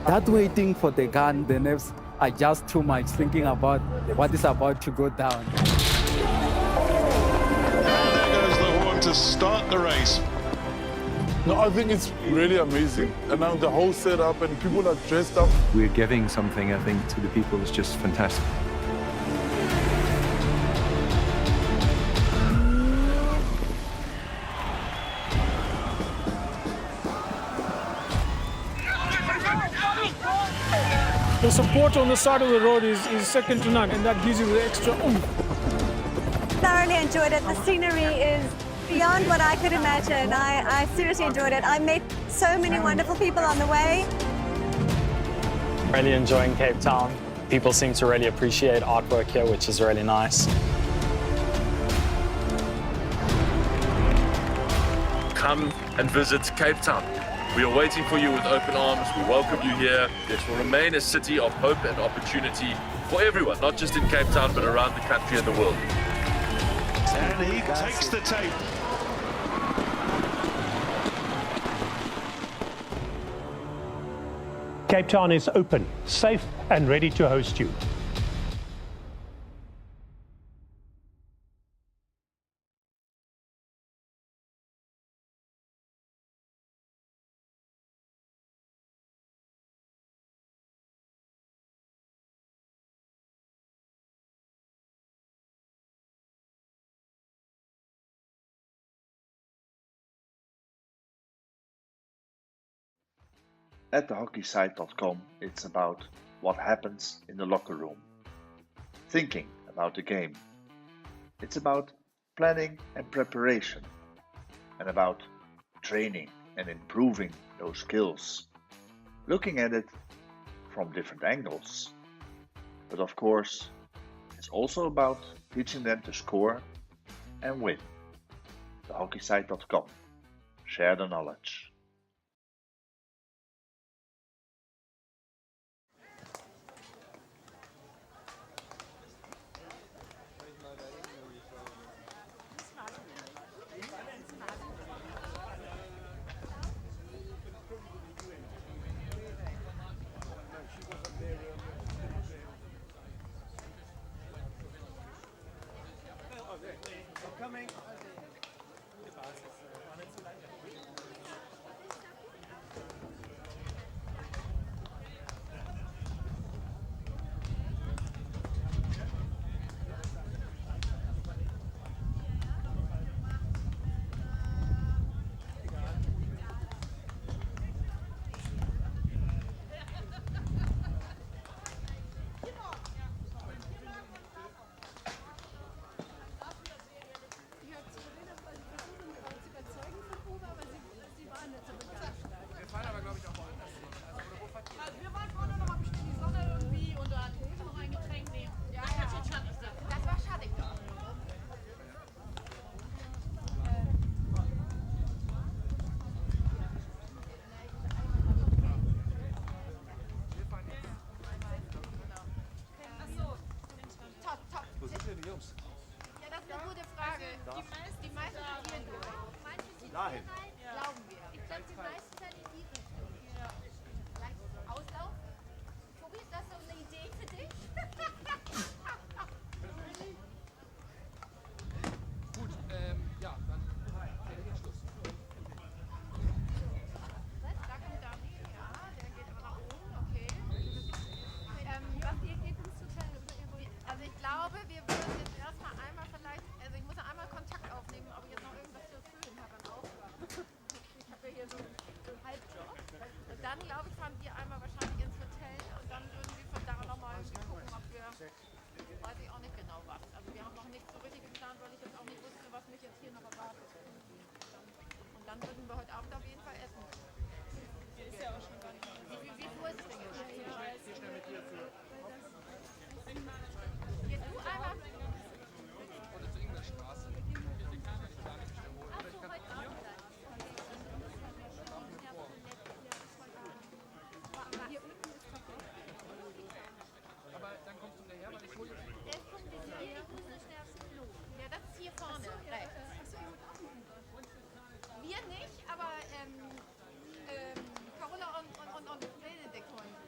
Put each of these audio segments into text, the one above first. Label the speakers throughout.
Speaker 1: That waiting for the gun, the nerves are just too much, thinking about what is about to go down.
Speaker 2: There goes the horn to start the race.
Speaker 3: No, I think it's really amazing. And now the whole setup and people are dressed up.
Speaker 4: We're giving something, I think, to the people is just fantastic.
Speaker 5: The support on the side of the road is second to none, and that gives you the extra oomph.
Speaker 6: Thoroughly enjoyed it. The scenery is beyond what I could imagine. I seriously enjoyed it. I met so many wonderful people on the way.
Speaker 7: Really enjoying Cape Town. People seem to really appreciate artwork here, which is really nice.
Speaker 8: Come and visit Cape Town. We are waiting for you with open arms. We welcome you here. This will remain a city of hope and opportunity for everyone, not just in Cape Town, but around the country and the world.
Speaker 2: And he takes the tape.
Speaker 9: Cape Town is open, safe and ready to host you.
Speaker 10: At thehockeysite.com, it's about what happens in the locker room, thinking about the game. It's about planning and preparation, and about training and improving those skills, looking at it from different angles. But of course, it's also about teaching them to score and win. Thehockeysite.com. Share the knowledge.
Speaker 11: Ja, das ist eine gute Frage. Die meisten tendieren durch. Manche
Speaker 10: Dahin.
Speaker 11: glauben wir. Ich glaube, die meisten tendieren ja. Vielleicht Auslauf? Tobi, ist das so eine Idee für dich?
Speaker 12: Gut, ja, dann Schluss.
Speaker 11: Was? Da kommt Dani? Ja, der geht aber nach oben, okay. Was, ihr geht ins Hotel? Also ich glaube, wir würden jetzt erstmal einmal vielleicht, also ich muss ja einmal Kontakt aufnehmen, ob ich jetzt noch irgendwas zu erfüllen habe an Aufgaben. Ich habe ja hier so einen Halbjob. Und dann, glaube ich, fahren wir einmal wahrscheinlich ins Hotel und dann würden wir von da nochmal gucken, ob wir, weiß ich auch nicht genau was. Also wir haben noch nichts so richtig geplant, weil ich jetzt auch nicht wusste, was mich jetzt hier noch erwartet. Und dann würden wir heute Abend auf jeden Fall essen. Ist ja auch schon gar nicht. Wie Uhr ist es denn jetzt?
Speaker 12: Hier schnell mit dir für.
Speaker 11: Gehst du einmal?
Speaker 12: Oder zur Ingwerstraße. Hier kann ich gar nicht wiederholen.
Speaker 11: Ach so, heute Abend dann. Hier unten ist perfekt.
Speaker 12: Aber dann kommst du daher, weil ich hole jetzt.
Speaker 11: Der ist Punkt, hier, wo ist der stärkste Klo? Ja, das ist hier vorne, rechts. Wir nicht, aber Carola und Benedikt holen.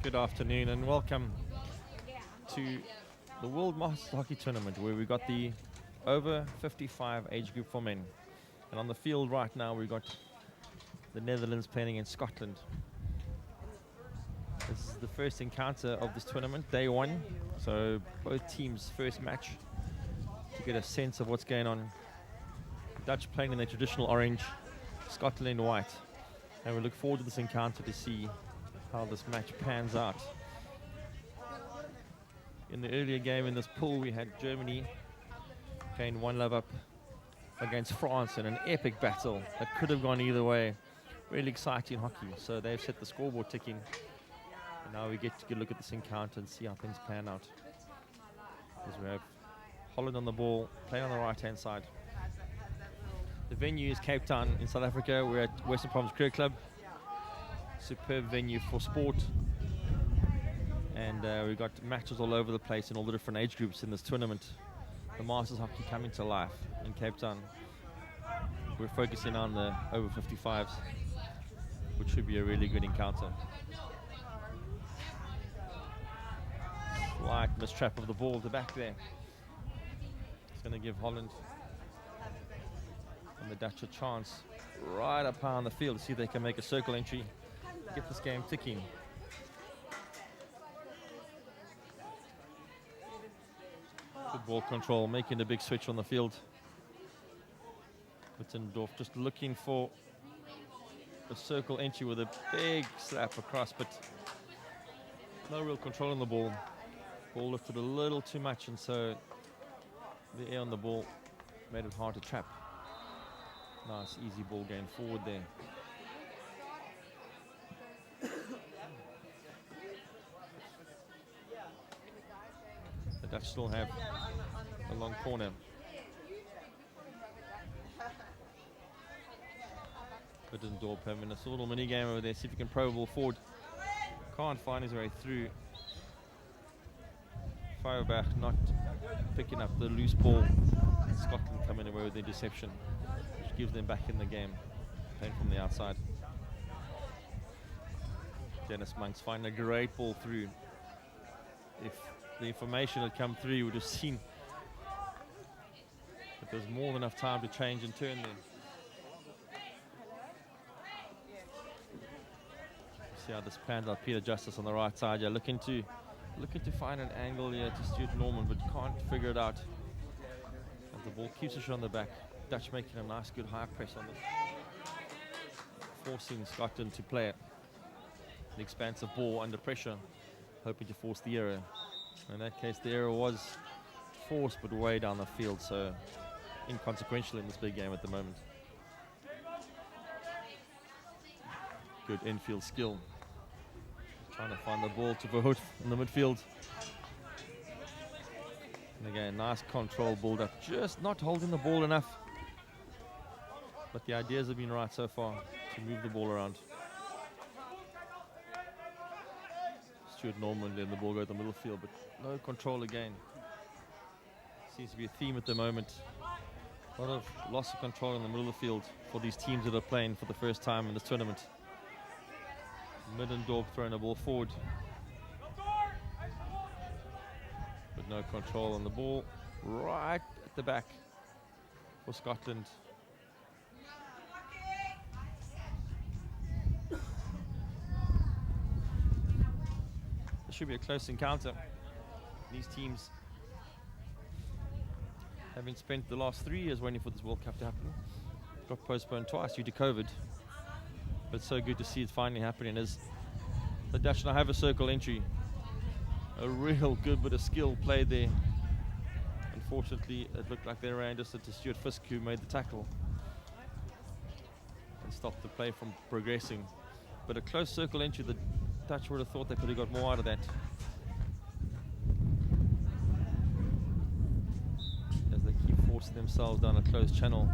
Speaker 13: Good afternoon and welcome to the World Masters Hockey Tournament, where we got the over 55 age group for men. And on the field right now we've got the Netherlands playing in Scotland. This is the first encounter of this tournament, day one. So both teams' first match to get a sense of what's going on. The Dutch playing in their traditional orange, Scotland in white. And we look forward to this encounter to see how this match pans out. In the earlier game in this pool, we had Germany gain 1-0 up against France in an epic battle that could have gone either way. Really exciting hockey. So they've set the scoreboard ticking. And now we get to get a look at this encounter and see how things pan out. As we have Holland on the ball, playing on the right-hand side. The venue is Cape Town in South Africa. We're at Western Province Cricket Club. Superb venue for sport. And we've got matches all over the place in all the different age groups in this tournament. The Masters hockey coming to life in Cape Town. We're focusing on the over 55s, which should be a really good encounter. Slight mistrap of the ball at the back there. It's going to give Holland and the Dutch a chance right up high on the field to see if they can make a circle entry, get this game ticking. Good ball control, making a big switch on the field. Mittendorf just looking for a circle entry with a big slap across, but no real control on the ball. Ball lifted a little too much, and so the air on the ball made it hard to trap. Nice, easy ball going forward there. The Dutch still have a long corner. Mittendorp having a little mini game over there, see if he can probe the ball forward. Can't find his way through. Firebach not picking up the loose ball. Scotland coming away with the interception, which gives them back in the game, playing from the outside. Dennis Monks finding a great ball through. If the information had come through, you would have seen that there's more than enough time to change and turn there. See how this pans out. Peter Justice on the right side, yeah, looking to find an angle here to Stuart Norman, but can't figure it out. As the ball keeps it on the back. Dutch making a nice, good high press on this, forcing Scotland to play it. The expansive ball under pressure, hoping to force the error. In that case, the error was forced, but way down the field, so inconsequential in this big game at the moment. Good infield skill. Trying to find the ball to Verhoef in the midfield. And again, nice control build up. Just not holding the ball enough. But the ideas have been right so far to move the ball around. Stuart Norman letting the ball go to the middle field, but no control again. Seems to be a theme at the moment. A lot of loss of control in the middle of the field for these teams that are playing for the first time in this tournament. Middendorp throwing the ball forward, but no control on the ball. Right at the back for Scotland. This should be a close encounter. These teams, having spent the last 3 years waiting for this World Cup to happen, got postponed twice due to COVID. But it's so good to see it finally happening as the Dutch now have a circle entry. A real good bit of skill played there. Unfortunately, it looked like they ran just into Stuart Fisk, who made the tackle and stopped the play from progressing. But a close circle entry, the Dutch would have thought they could have got more out of that. As they keep forcing themselves down a closed channel.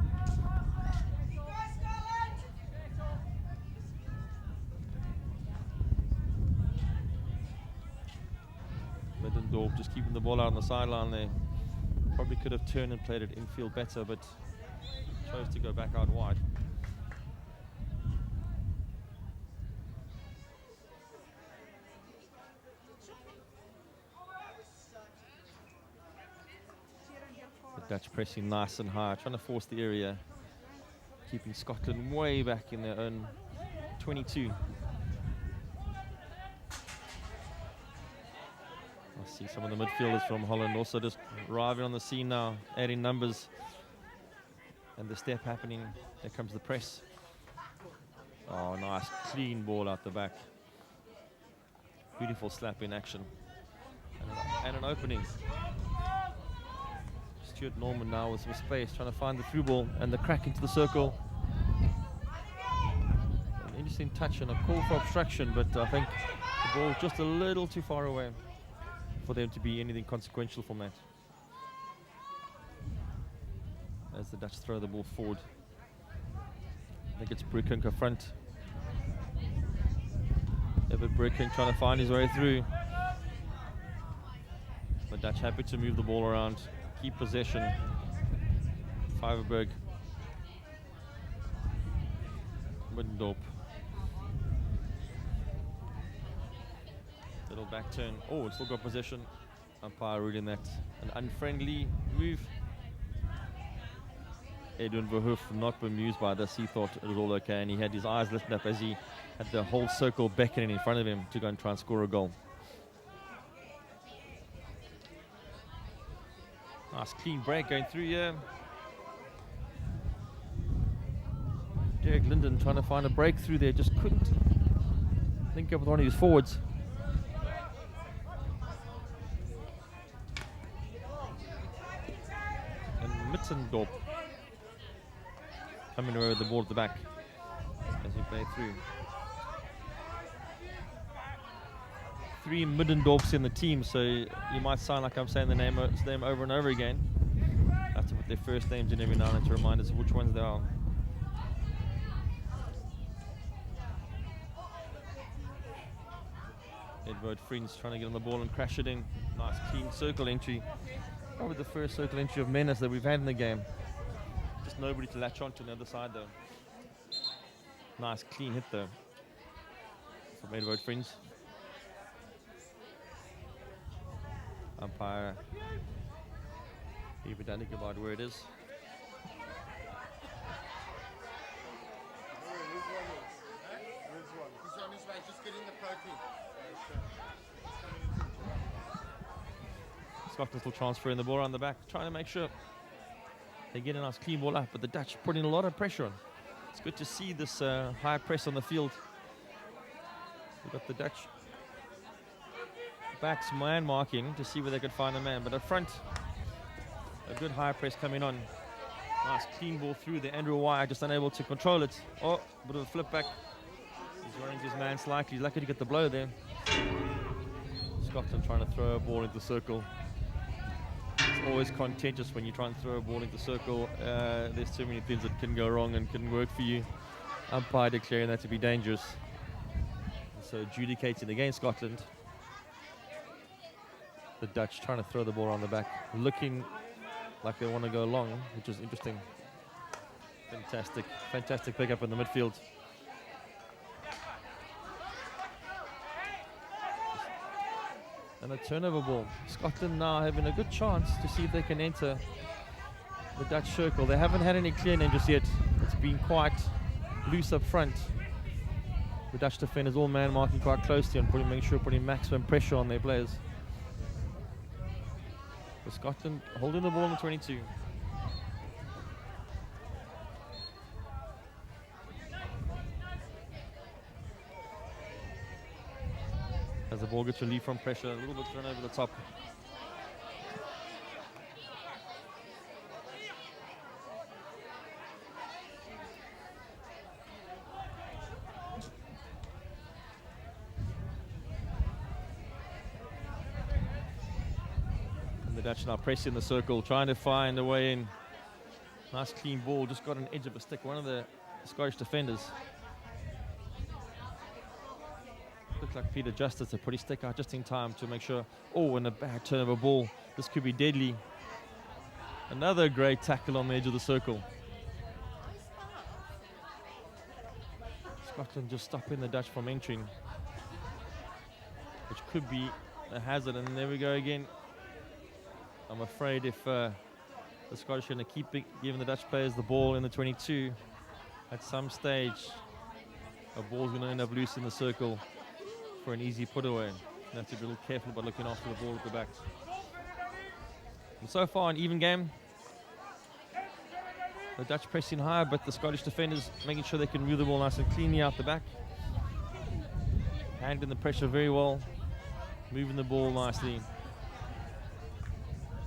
Speaker 13: Middendorf just keeping the ball out on the sideline there. Probably could have turned and played it infield better, but chose to go back out wide. Dutch pressing nice and high, trying to force the area, keeping Scotland way back in their own 22. I see some of the midfielders from Holland also just arriving on the scene now, adding numbers. And the step happening, there comes the press. Oh, nice, clean ball out the back. Beautiful slap in action. And an opening. Stuart Norman now with some space, trying to find the through ball and the crack into the circle. An interesting touch and a call for obstruction, but I think the ball just a little too far away for them to be anything consequential from that. As the Dutch throw the ball forward. I think it's Breukink up front. Everett Breukink trying to find his way through. The Dutch happy to move the ball around, keep possession. Fiverberg. Middendorp. Little back turn. Oh, it's still got possession. Umpire ruling that an unfriendly move. Edwin Verhoef not bemused by this. He thought it was all okay, and he had his eyes lifted up as he had the whole circle beckoning in front of him to go and try and score a goal. Nice clean break going through here. Derek Linden trying to find a breakthrough there, just couldn't link up with one of his forwards. And Mittendorp coming away with the ball at the back as we play through. 3 Middendorps in the team, so you might sound like I'm saying his name over and over again. I have to put their first names in every now and then to remind us of which ones they are. Edward Friends trying to get on the ball and crash it in. Nice clean circle entry. Probably the first circle entry of menace that we've had in the game. Just nobody to latch on to the other side though. Nice clean hit though from Edward Friends. Umpire be pedantic about where it is. Scotland still transferring the ball around the back, trying to make sure they get a nice clean ball up, but the Dutch putting a lot of pressure on. It's good to see this high press on the field. We've got the Dutch backs man marking to see where they could find a man, but up front, a good high press coming on. Nice clean ball through the Andrew Wire, just unable to control it. Oh, bit of a flip back. He's running his man slightly. He's lucky to get the blow there. Scotland trying to throw a ball into the circle. It's always contentious when you try and throw a ball into the circle. There's too many things that can go wrong and can work for you. Umpire declaring that to be dangerous. So adjudicating against Scotland. The Dutch trying to throw the ball on the back, looking like they want to go long, which is interesting. Fantastic pickup in the midfield. And a turnover ball. Scotland now having a good chance to see if they can enter the Dutch circle. They haven't had any clear name just yet. It's been quite loose up front. The Dutch defenders all man marking quite closely and putting maximum pressure on their players. For Scotland holding the ball in the 22. As the ball gets relief from pressure, a little bit thrown over the top. Dutch now pressing the circle, trying to find a way in. Nice clean ball, just got an edge of a stick. One of the Scottish defenders. Looked like Peter Justice to put his stick out just in time to make sure. Oh, and a bad turn of a ball. This could be deadly. Another great tackle on the edge of the circle. Scotland just stopping the Dutch from entering, which could be a hazard. And there we go again. I'm afraid if the The Scottish are going to keep giving the Dutch players the ball in the 22. At some stage, a ball's going to end up loose in the circle for an easy put away. You have to be a little careful about looking after the ball at the back. And so far, an even game. The Dutch pressing high, but the Scottish defenders making sure they can move the ball nice and cleanly out the back. Handling the pressure very well, moving the ball nicely.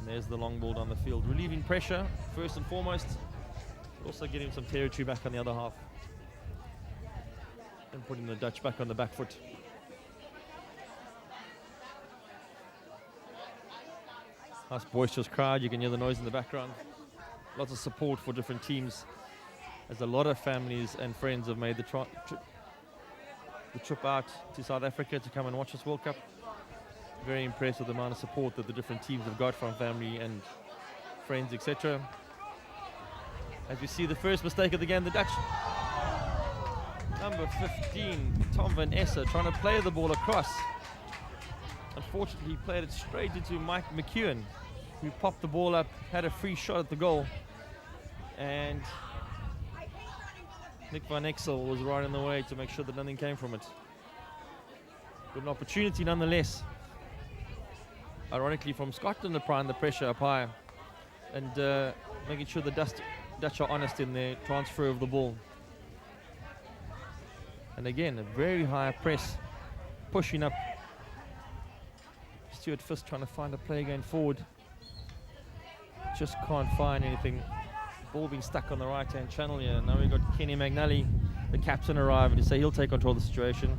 Speaker 13: And there's the long ball down the field. Relieving pressure, first and foremost. Also getting some territory back on the other half. And putting the Dutch back on the back foot. Nice boisterous crowd, you can hear the noise in the background. Lots of support for different teams, as a lot of families and friends have made the trip out to South Africa to come and watch this World Cup. Very impressed with the amount of support that the different teams have got from family and friends, etc. As we see the first mistake of the game, the Dutch. Number 15, Tom van Esser, trying to play the ball across. Unfortunately, he played it straight into Mike McEwen, who popped the ball up, had a free shot at the goal. And Nick van Exel was right in the way to make sure that nothing came from it. But an opportunity nonetheless. Ironically, from Scotland applying the pressure up high and making sure the Dutch are honest in their transfer of the ball. And again, a very high press, pushing up. Stuart Fisk trying to find a play going forward. Just can't find anything. Ball being stuck on the right-hand channel here. Now we've got Kenny McNally, the captain, arriving to say he'll take control of the situation.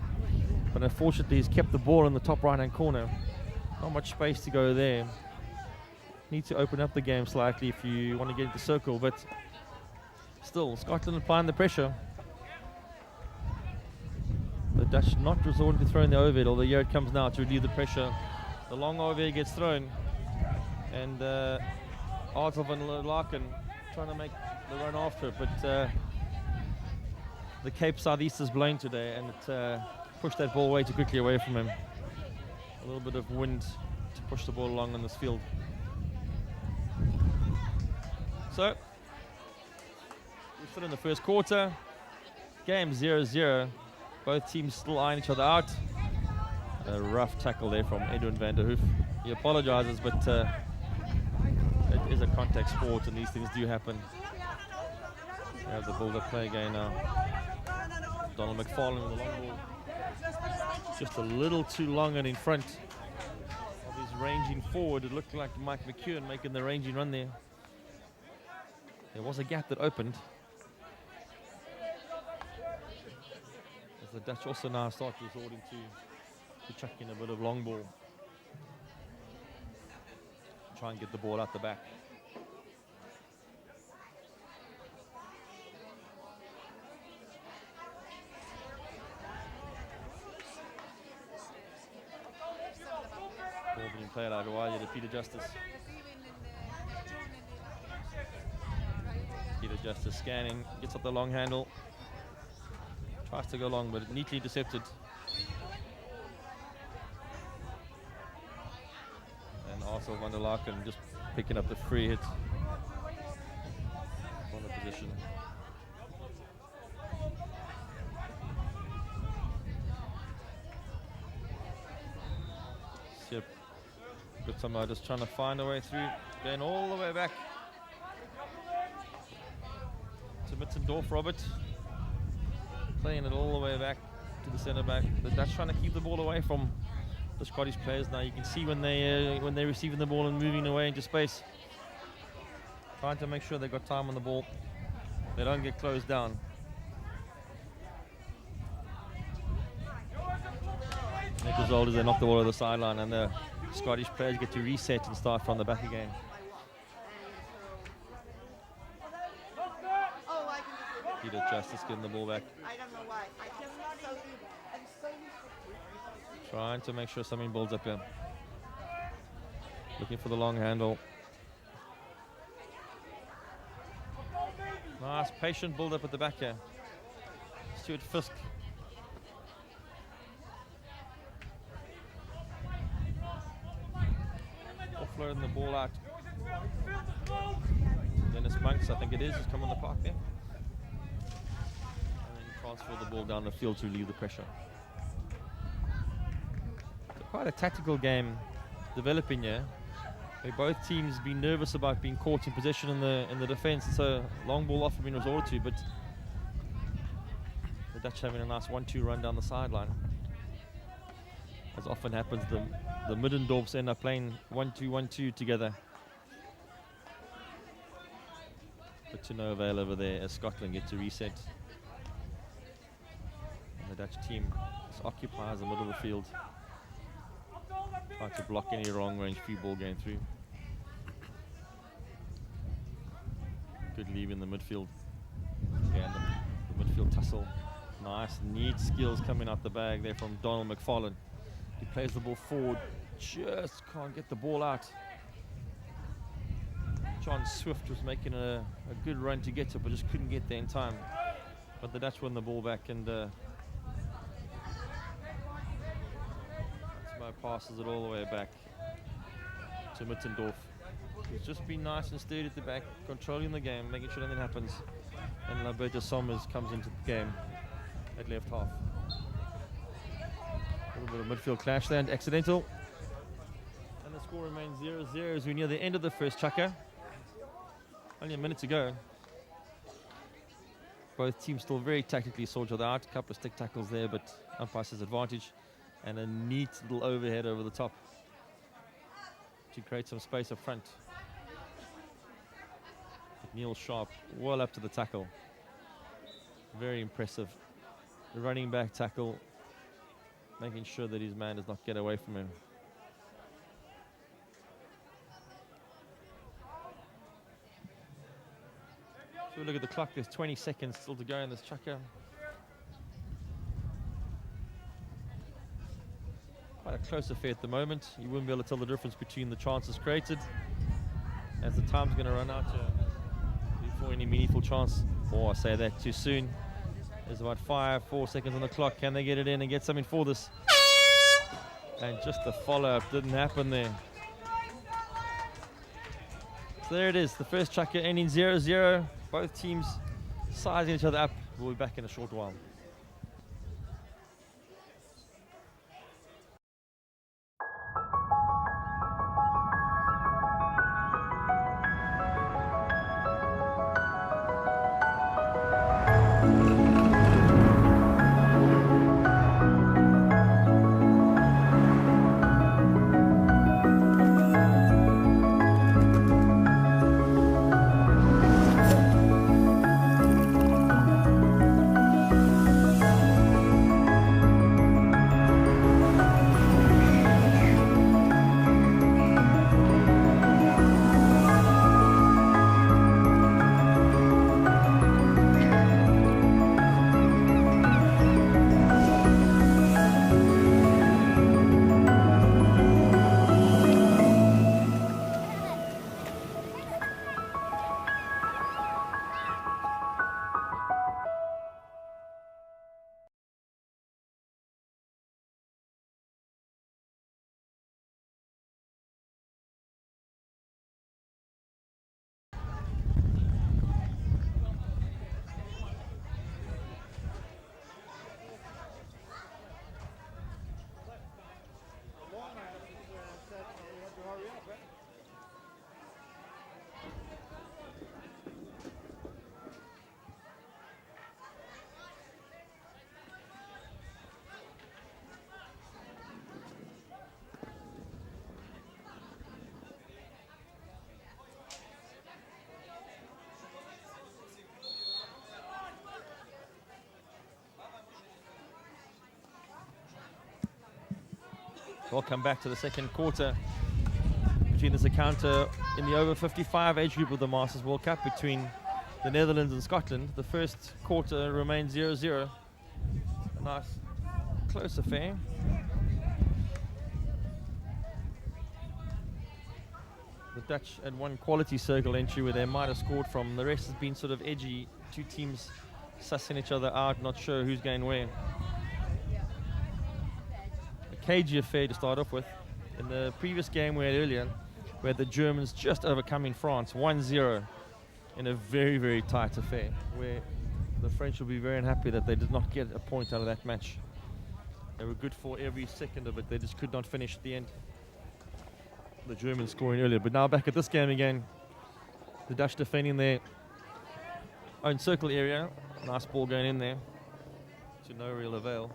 Speaker 13: But unfortunately, he's kept the ball in the top right-hand corner. Not much space to go there. Need to open up the game slightly if you want to get into the circle, but still, Scotland applying the pressure. The Dutch not resorting to throwing the overhead, although here it comes now to relieve the pressure. The long overhead gets thrown, and Arthur van Larkin trying to make the run after it, but the Cape Southeast is blowing today, and it pushed that ball way too quickly away from him. A little bit of wind to push the ball along on this field. So, we're still in the first quarter. Game 0-0. Both teams still eyeing each other out. A rough tackle there from Edwin van der Hoof. He apologizes, but it is a contact sport and these things do happen. We have the build-up play again now. Donald McFarlane with the long ball. Just a little too long and in front of his ranging forward. It looked like Mike McEwen making the ranging run there. There was a gap that opened. As the Dutch also now start resorting to chuck in a bit of long ball. Try and get the ball out the back. Ball being played out wide to Peter Justice. Peter Justice scanning, gets up the long handle. Tries to go long, but neatly intercepted. And also van der Larkin just picking up the free hit on the position. Yep. Good somehow just trying to find a way through, going all the way back to Mittendorf. Robert playing it all the way back to the centre back. The Dutch trying to keep the ball away from the Scottish players now. You can see when they're receiving the ball and moving away into space, trying to make sure they got time on the ball. They don't get closed down. The result is they knock the ball over the sideline and the Scottish players get to reset and start from the back again. Peter Justice getting the ball back. Trying to make sure something builds up here. Looking for the long handle. Nice patient build up at the back here. Stuart Fisk. Offloading the ball out. Dennis Monks, I think it is, has come on the clock there. And then transfer the ball down the field to relieve the pressure. So quite a tactical game developing here, where both teams been nervous about being caught in possession in the defense, so long ball often been resorted to, but the Dutch having a nice 1-2 run down the sideline. As often happens, the Middendorfs end up playing 1-2-1-2 together. But to no avail over there as Scotland get to reset. And the Dutch team just occupies the middle of the field, trying to block any wrong range free ball going through. Good leave in the midfield. Again, the midfield tussle. Nice, neat skills coming out the bag there from Donald McFarlane. He plays the ball forward, just can't get the ball out. John Swift was making a good run to get to it, but just couldn't get there in time. But the Dutch won the ball back, and Smo passes it all the way back to Mittendorf. He's just been nice and sturdy at the back, controlling the game, making sure nothing happens. And Alberto Somers comes into the game at left half. A little bit of midfield clash there, and accidental. And the score remains 0-0 as we near the end of the first chukker. Only a minute to go. Both teams still very tactically sorted out. A couple of stick tackles there, but umpire says advantage. And a neat little overhead over the top to create some space up front. But Neil Sharp well up to the tackle. Very impressive. The running back tackle, making sure that his man does not get away from him. So we look at the clock, there's 20 seconds still to go in this chukker. Quite a close affair at the moment. You wouldn't be able to tell the difference between the chances created, as the time's going to run out before any meaningful chance. Or I say that too soon. There's about 4 seconds on the clock. Can they get it in and get something for this? And just the follow-up didn't happen there. So there it is, the first chukker ending 0-0. Both teams sizing each other up. We'll be back in a short while. Welcome back to the second quarter between this encounter in the over 55 age group of the Masters World Cup between the Netherlands and Scotland. The first quarter remains 0-0. A nice close affair. The Dutch had one quality circle entry where they might have scored from. The rest has been sort of edgy. Two teams sussing each other out, not sure who's going where. Cagey affair to start off with. In the previous game we had earlier, we had the Germans just overcoming France 1-0 in a very, very tight affair where the French will be very unhappy that they did not get a point out of that match. They were good for every second of it. They just could not finish at the end. The Germans scoring earlier. But now back at this game again. The Dutch defending their own circle area. Nice ball going in there to no real avail.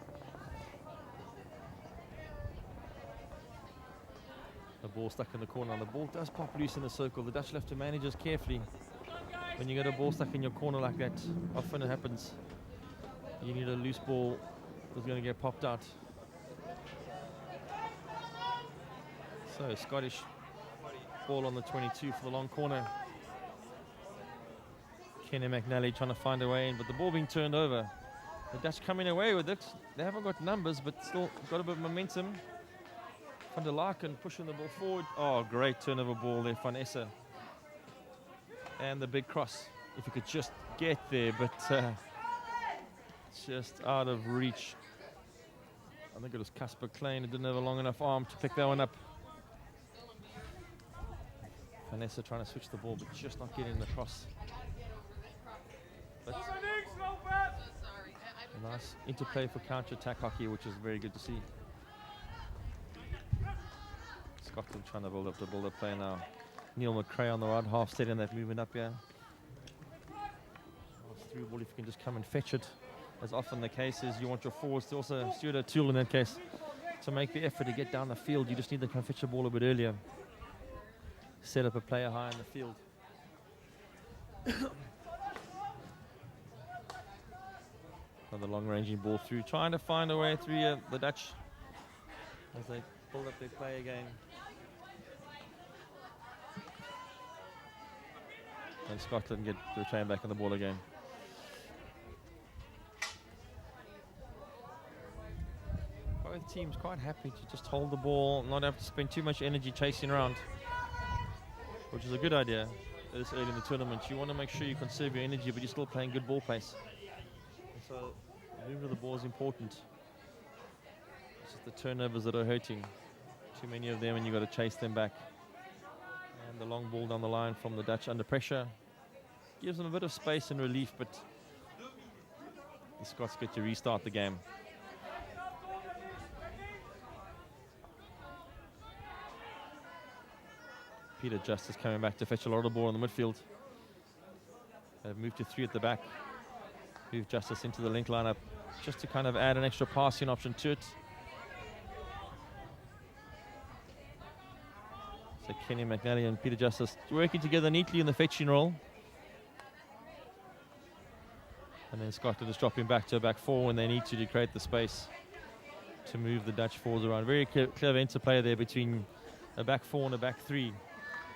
Speaker 13: The ball stuck in the corner. The ball does pop loose in the circle. The Dutch have to manage this carefully. When you get a ball stuck in your corner like that, often it happens. You need a loose ball that's going to get popped out. So Scottish ball on the 22 for the long corner. Kenny McNally trying to find a way in, but the ball being turned over. The Dutch coming away with it. They haven't got numbers, but still got a bit of momentum. Van der Laken pushing the ball forward. Oh, great turnover ball there, Van Esse. And the big cross. If you could just get there, but just out of reach. I think it was Casper Klein who didn't have a long enough arm to pick that one up. Vanessa trying to switch the ball, but just not getting the cross. But a nice interplay for counter-attack hockey, which is very good to see. Scotland trying to build up the build-up play now. Neil McRae on the right half, setting that movement up here. Nice through ball if you can just come and fetch it. As often the case is, you want your forwards to also steward a tool in that case to make the effort to get down the field. You just need to come fetch the ball a bit earlier. Set up a player high in the field. Another long-ranging ball through, trying to find a way through the Dutch as they build up their play again. And Scotland get the retain back on the ball again. Both teams quite happy to just hold the ball, not have to spend too much energy chasing around, which is a good idea this early in the tournament. You want to make sure you conserve your energy, but you're still playing good ball pace. And so the movement of the ball is important. It's just the turnovers that are hurting. Too many of them, and you've got to chase them back. And the long ball down the line from the Dutch under pressure gives them a bit of space and relief, but the Scots get to restart the game. Peter Justice coming back to fetch a lot of the ball in the midfield. They've moved to 3 at the back. Move Justice into the link lineup just to kind of add an extra passing option to it. So Kenny McNally and Peter Justice working together neatly in the fetching role. And then Scotland is dropping back to a back 4 when they need to create the space to move the Dutch forwards around. Very clever interplay there between a back 4 and a back 3.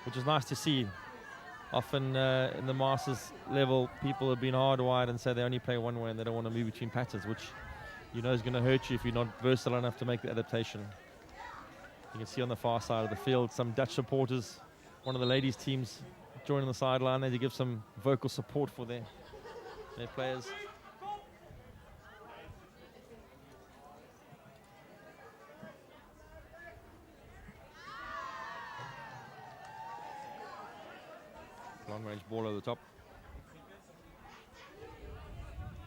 Speaker 13: Which is nice to see. Often in the Masters level, people have been hardwired and say they only play one way and they don't want to move between patterns, which you know is going to hurt you if you're not versatile enough to make the adaptation. You can see on the far side of the field some Dutch supporters, one of the ladies' teams joining the sideline there to give some vocal support for their players. Long range ball over the top.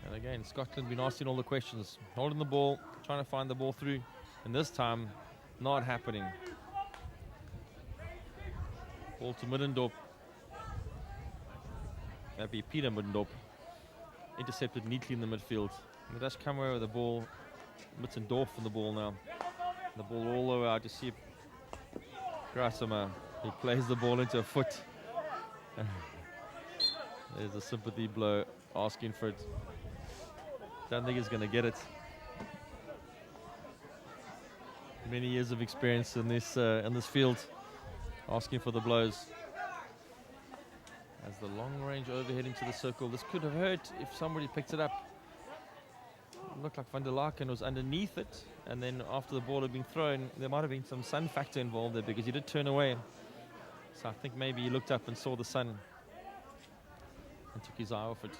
Speaker 13: And again, Scotland been asking all the questions. Holding the ball, trying to find the ball through. And this time, not happening. Ball to Middendorp. That'd be Peter Middendorp. Intercepted neatly in the midfield. And the Dutch come away with the ball. Mittendorf on the ball now. The ball all the way out. You see Grasama. He plays the ball into a foot. There's a sympathy blow, asking for it. Don't think he's going to get it. Many years of experience in this field, asking for the blows. As the long range overhead into the circle, this could have hurt if somebody picked it up. It looked like Van der Laken was underneath it, and then after the ball had been thrown, there might have been some sun factor involved there because he did turn away. So I think maybe he looked up and saw the sun and took his eye off it.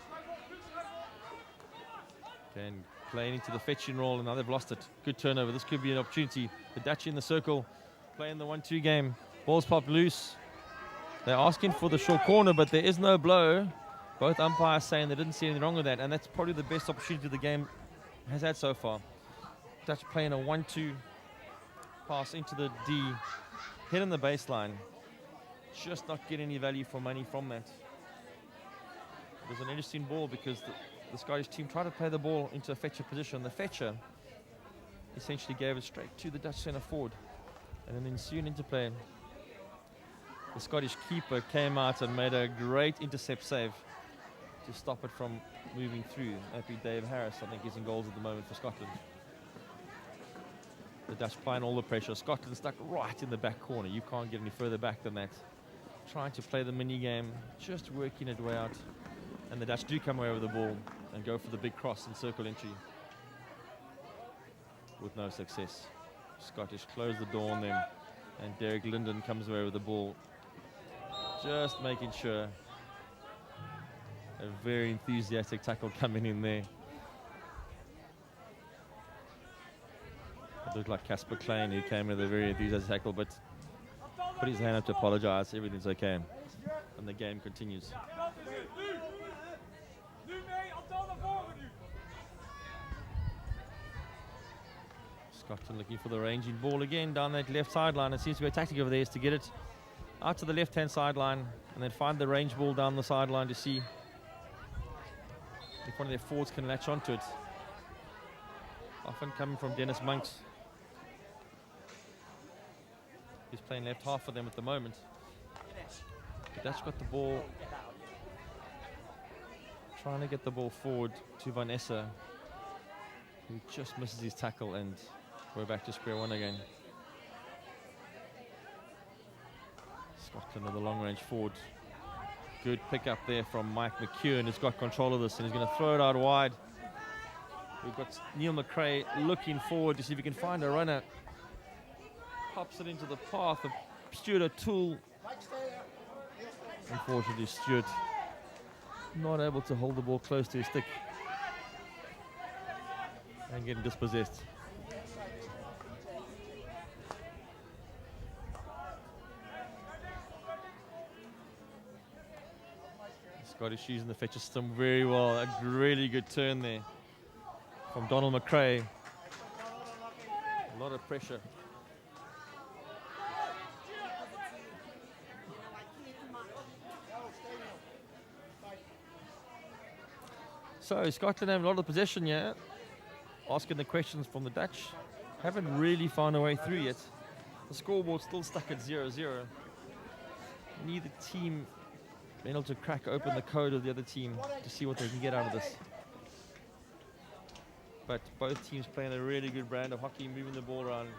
Speaker 13: Again, playing into the fetching role, and now they've lost it. Good turnover. This could be an opportunity. The Dutch in the circle, playing the 1-2 game. Ball's popped loose. They're asking for the short corner, but there is no blow. Both umpires saying they didn't see anything wrong with that, and that's probably the best opportunity the game has had so far. Dutch playing a 1-2 pass into the D, hit on the baseline. Just not getting any value for money from that. It was an interesting ball because the Scottish team tried to play the ball into a fetcher position. The fetcher essentially gave it straight to the Dutch centre forward. And in the ensuing interplay, the Scottish keeper came out and made a great intercept save to stop it from moving through. That'd be Dave Harris, I think, is in goals at the moment for Scotland. The Dutch applying all the pressure. Scotland stuck right in the back corner. You can't get any further back than that. Trying to play the mini game, just working it way out. And the Dutch do come away with the ball and go for the big cross and circle entry. With no success. Scottish close the door on them. And Derek Linden comes away with the ball. Just making sure. A very enthusiastic tackle coming in there. It looked like Casper Klein, who came with a very enthusiastic tackle, but put his hand up to apologize. Everything's okay. And the game continues. Scotland looking for the ranging ball again down that left sideline. It seems to be a tactic over there is to get it out to the left-hand sideline and then find the range ball down the sideline to see if one of their forwards can latch onto it. Often coming from Dennis Monks. He's playing left half for them at the moment. The Dutch got the ball. Trying to get the ball forward to Vanessa, who just misses his tackle, and we're back to square one again. Scotland with the long range forward. Good pick up there from Mike McEwen, who's got control of this and he's going to throw it out wide. We've got Neil McRae looking forward to see if he can find a runner. Pops it into the path of Stuart O'Toole. Unfortunately, Stuart not able to hold the ball close to his stick and getting dispossessed. Scottish using the fetcher system very well. A really good turn there from Donald McRae. A lot of pressure. So Scotland have a lot of possession here. Asking the questions from the Dutch. Haven't really found a way through yet. The scoreboard's still stuck at 0-0. Neither team been able to crack open the code of the other team to see what they can get out of this. But both teams playing a really good brand of hockey, moving the ball around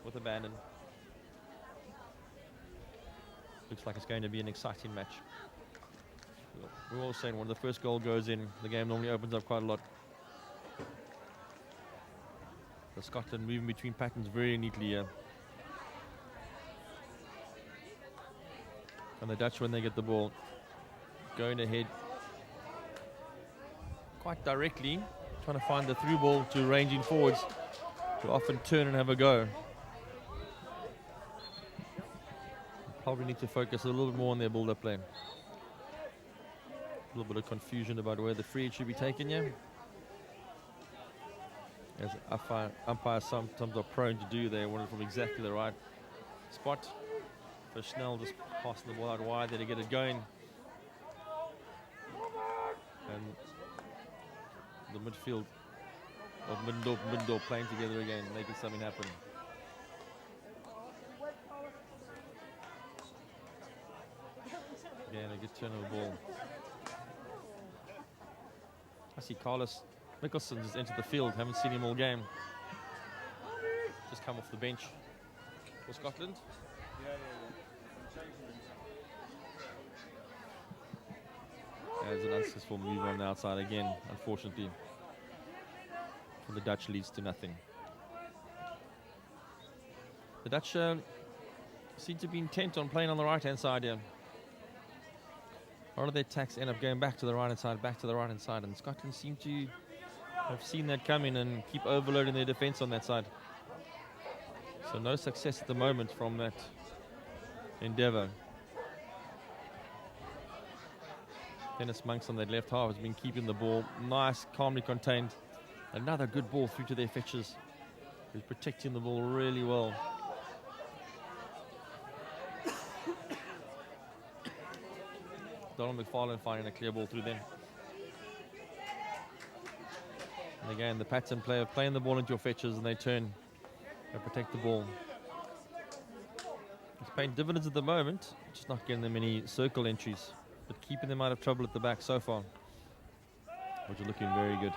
Speaker 13: with abandon. Looks like it's going to be an exciting match. We're all saying when the first goal goes in, the game normally opens up quite a lot. The Scotland moving between patterns very neatly here. And the Dutch, when they get the ball, going ahead quite directly, trying to find the through ball to ranging forwards to often turn and have a go. Probably need to focus a little bit more on their build-up play. A little bit of confusion about where the free should be taken here. As umpires sometimes are prone to do, they want it from exactly the right spot. So Schnell just passing the ball out wide there to get it going. And the midfield of Middendorp playing together again, making something happen. Again, a good turn of the ball. I see Carlos Nicholson just entered the field. Haven't seen him all game. Just come off the bench for Scotland. As an unsuccessful move on the outside again, unfortunately. For the Dutch leads to nothing. The Dutch seem to be intent on playing on the right-hand side here. A lot of their attacks end up going back to the right-hand side, and Scotland seem to have seen that coming and keep overloading their defence on that side. So no success at the moment from that endeavour. Dennis Monks on that left half has been keeping the ball nice, calmly contained. Another good ball through to their fetchers, who's protecting the ball really well. Donald McFarlane finding a clear ball through them. And again, the pattern play of playing the ball into your fetchers and they turn and protect the ball. It's paying dividends at the moment, just not getting them any circle entries, but keeping them out of trouble at the back so far, which are looking very good.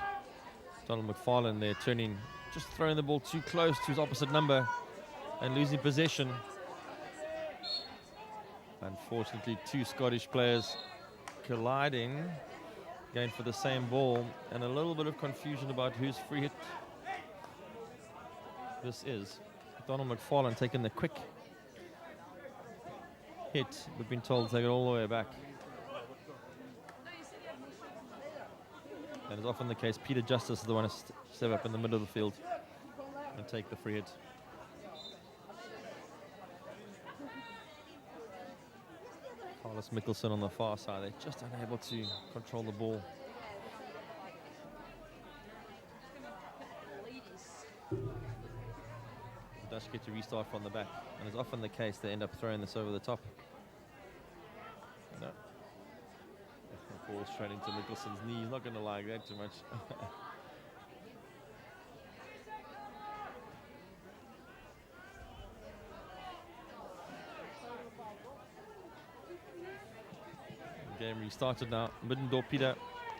Speaker 13: Donald McFarlane there turning, just throwing the ball too close to his opposite number and losing possession. Unfortunately, two Scottish players colliding, going for the same ball, and a little bit of confusion about whose free hit this is. Donald McFarlane taking the quick hit. We've been told to take it all the way back. And as often the case, Peter Justice is the one to step up in the middle of the field and take the free hit. Carlos Mikkelsen on the far side, they're just unable to control the ball. The Dutch get to restart from the back, and as often the case, they end up throwing this over the top. No. The ball's straight into Mikkelsen's knee. He's not going to like that too much. Game restarted now. Middendorp Peter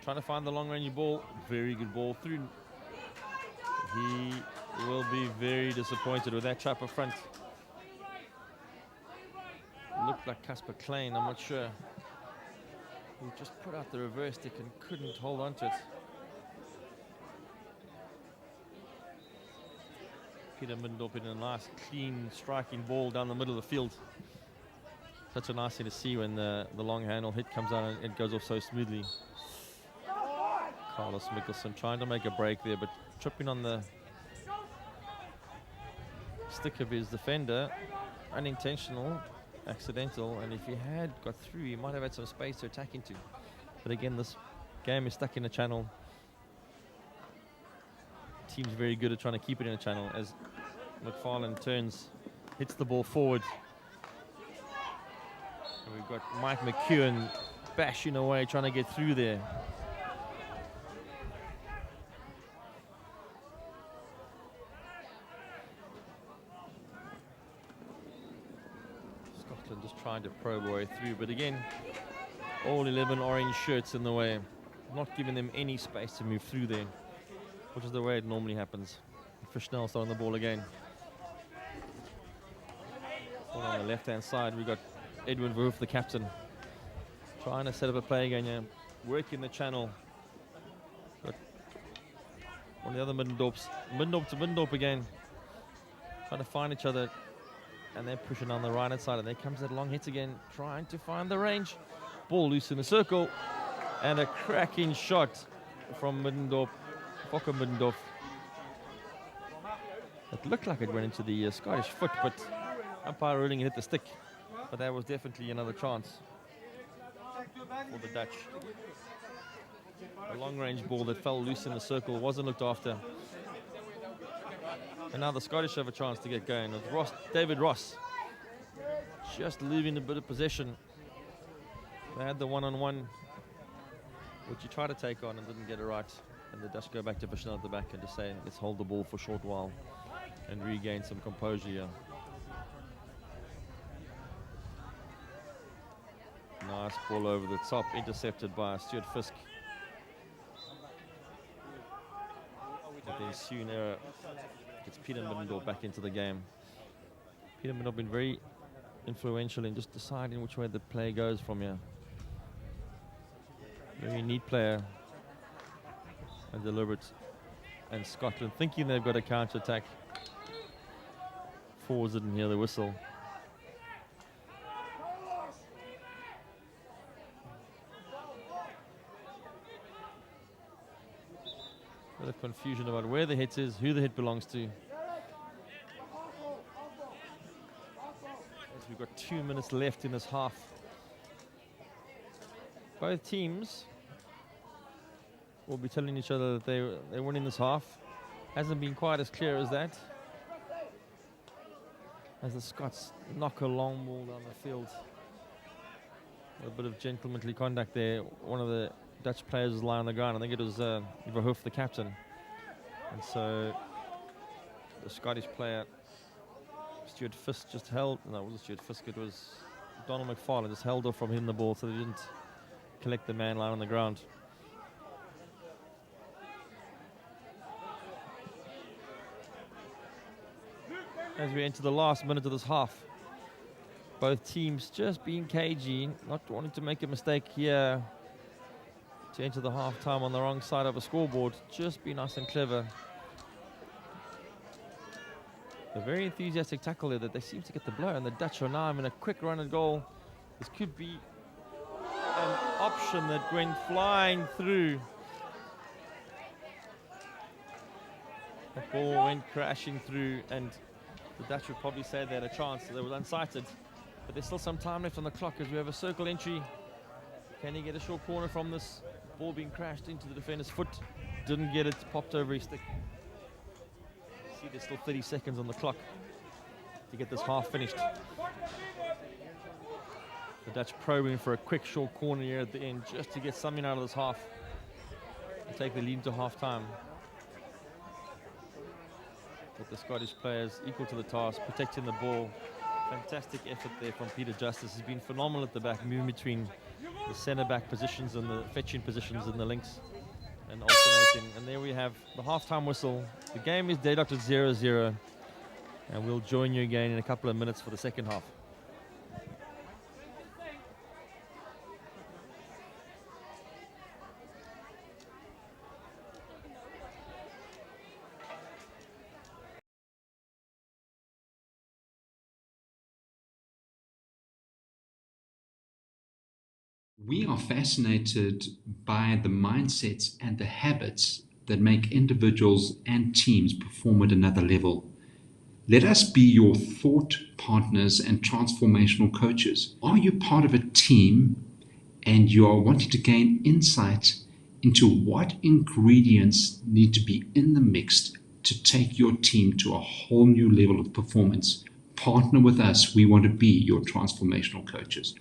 Speaker 13: trying to find the long-range ball. Very good ball through. He will be very disappointed with that trap up front. Looked like Casper Klein, I'm not sure. He just put out the reverse stick and couldn't hold on to it. Peter Middendorp in a nice, clean, striking ball down the middle of the field. Such a nice thing to see when the long handle hit comes out and it goes off so smoothly. Carlos Mikkelsen trying to make a break there, but tripping on the stick of his defender. Unintentional, accidental, and if he had got through, he might have had some space to attack into. But again, this game is stuck in a channel. Team's very good at trying to keep it in a channel as McFarlane turns, hits the ball forward. And we've got Mike McEwen bashing away, trying to get through there. Scotland just trying to probe their way through, but again, all 11 orange shirts in the way, not giving them any space to move through there, which is the way it normally happens. Fishnell's on the ball again. On the left-hand side, we've got Edwin Verhoef, the captain, trying to set up a play again, yeah, working the channel. Got one of the other Middendorps, Middendorp to Middendorp again, trying to find each other, and they're pushing on the right-hand side, and there comes that long hit again, trying to find the range. Ball loose in the circle, and a cracking shot from Middendorp, Fokker Middendorp. It looked like it went into the Scottish foot, but umpire ruling it hit the stick. But that was definitely another chance for the Dutch. A long-range ball that fell loose in the circle, wasn't looked after. And now the Scottish have a chance to get going with David Ross just leaving a bit of possession. They had the one-on-one, which he tried to take on and didn't get it right. And the Dutch go back to Fishnell at the back and just say, let's hold the ball for a short while and regain some composure here. Nice ball over the top, intercepted by Stuart Fisk. But then soon gets Peter Middendorp back into the game. Peter Middendorp been very influential in just deciding which way the play goes from here. Very neat player and deliberate. And Scotland thinking they've got a counter-attack. Forwards didn't hear the whistle. A bit of confusion about where the hit is, who the hit belongs to. As we've got 2 minutes left in this half. Both teams will be telling each other that they're winning this half. Hasn't been quite as clear as that. As the Scots knock a long ball down the field. A bit of gentlemanly conduct there. One of the Dutch players was lying on the ground. I think it was Verhoef, the captain. And so the Scottish player, Stuart Fisk, just held. No, it wasn't Stuart Fisk, it was Donald McFarlane, just held off from hitting the ball so they didn't collect the man lying on the ground. As we enter the last minute of this half, both teams just being cagey, not wanting to make a mistake here to enter the half-time on the wrong side of a scoreboard. Just be nice and clever. A very enthusiastic tackle there that they seem to get the blow, and the Dutch are now in a quick run at goal. This could be an option that went flying through. That ball went crashing through, and the Dutch would probably say they had a chance. They were unsighted, but there's still some time left on the clock as we have a circle entry. Can he get a short corner from this ball being crashed into the defender's foot? Didn't get it, popped over his stick. See, there's still 30 seconds on the clock to get this half finished. The Dutch probing for a quick short corner here at the end just to get something out of this half and take the lead into half time. With the Scottish players equal to the task, protecting the ball. Fantastic effort there from Peter Justice. He's been phenomenal at the back, moving between the centre-back positions and the fetching positions and the links and alternating. And there we have the half-time whistle. The game is dead up to 0-0, and we'll join you again in a couple of minutes for the second half.
Speaker 14: We are fascinated by the mindsets and the habits that make individuals and teams perform at another level. Let us be your thought partners and transformational coaches. Are you part of a team and you are wanting to gain insight into what ingredients need to be in the mix to take your team to a whole new level of performance? Partner with us. We want to be your transformational coaches.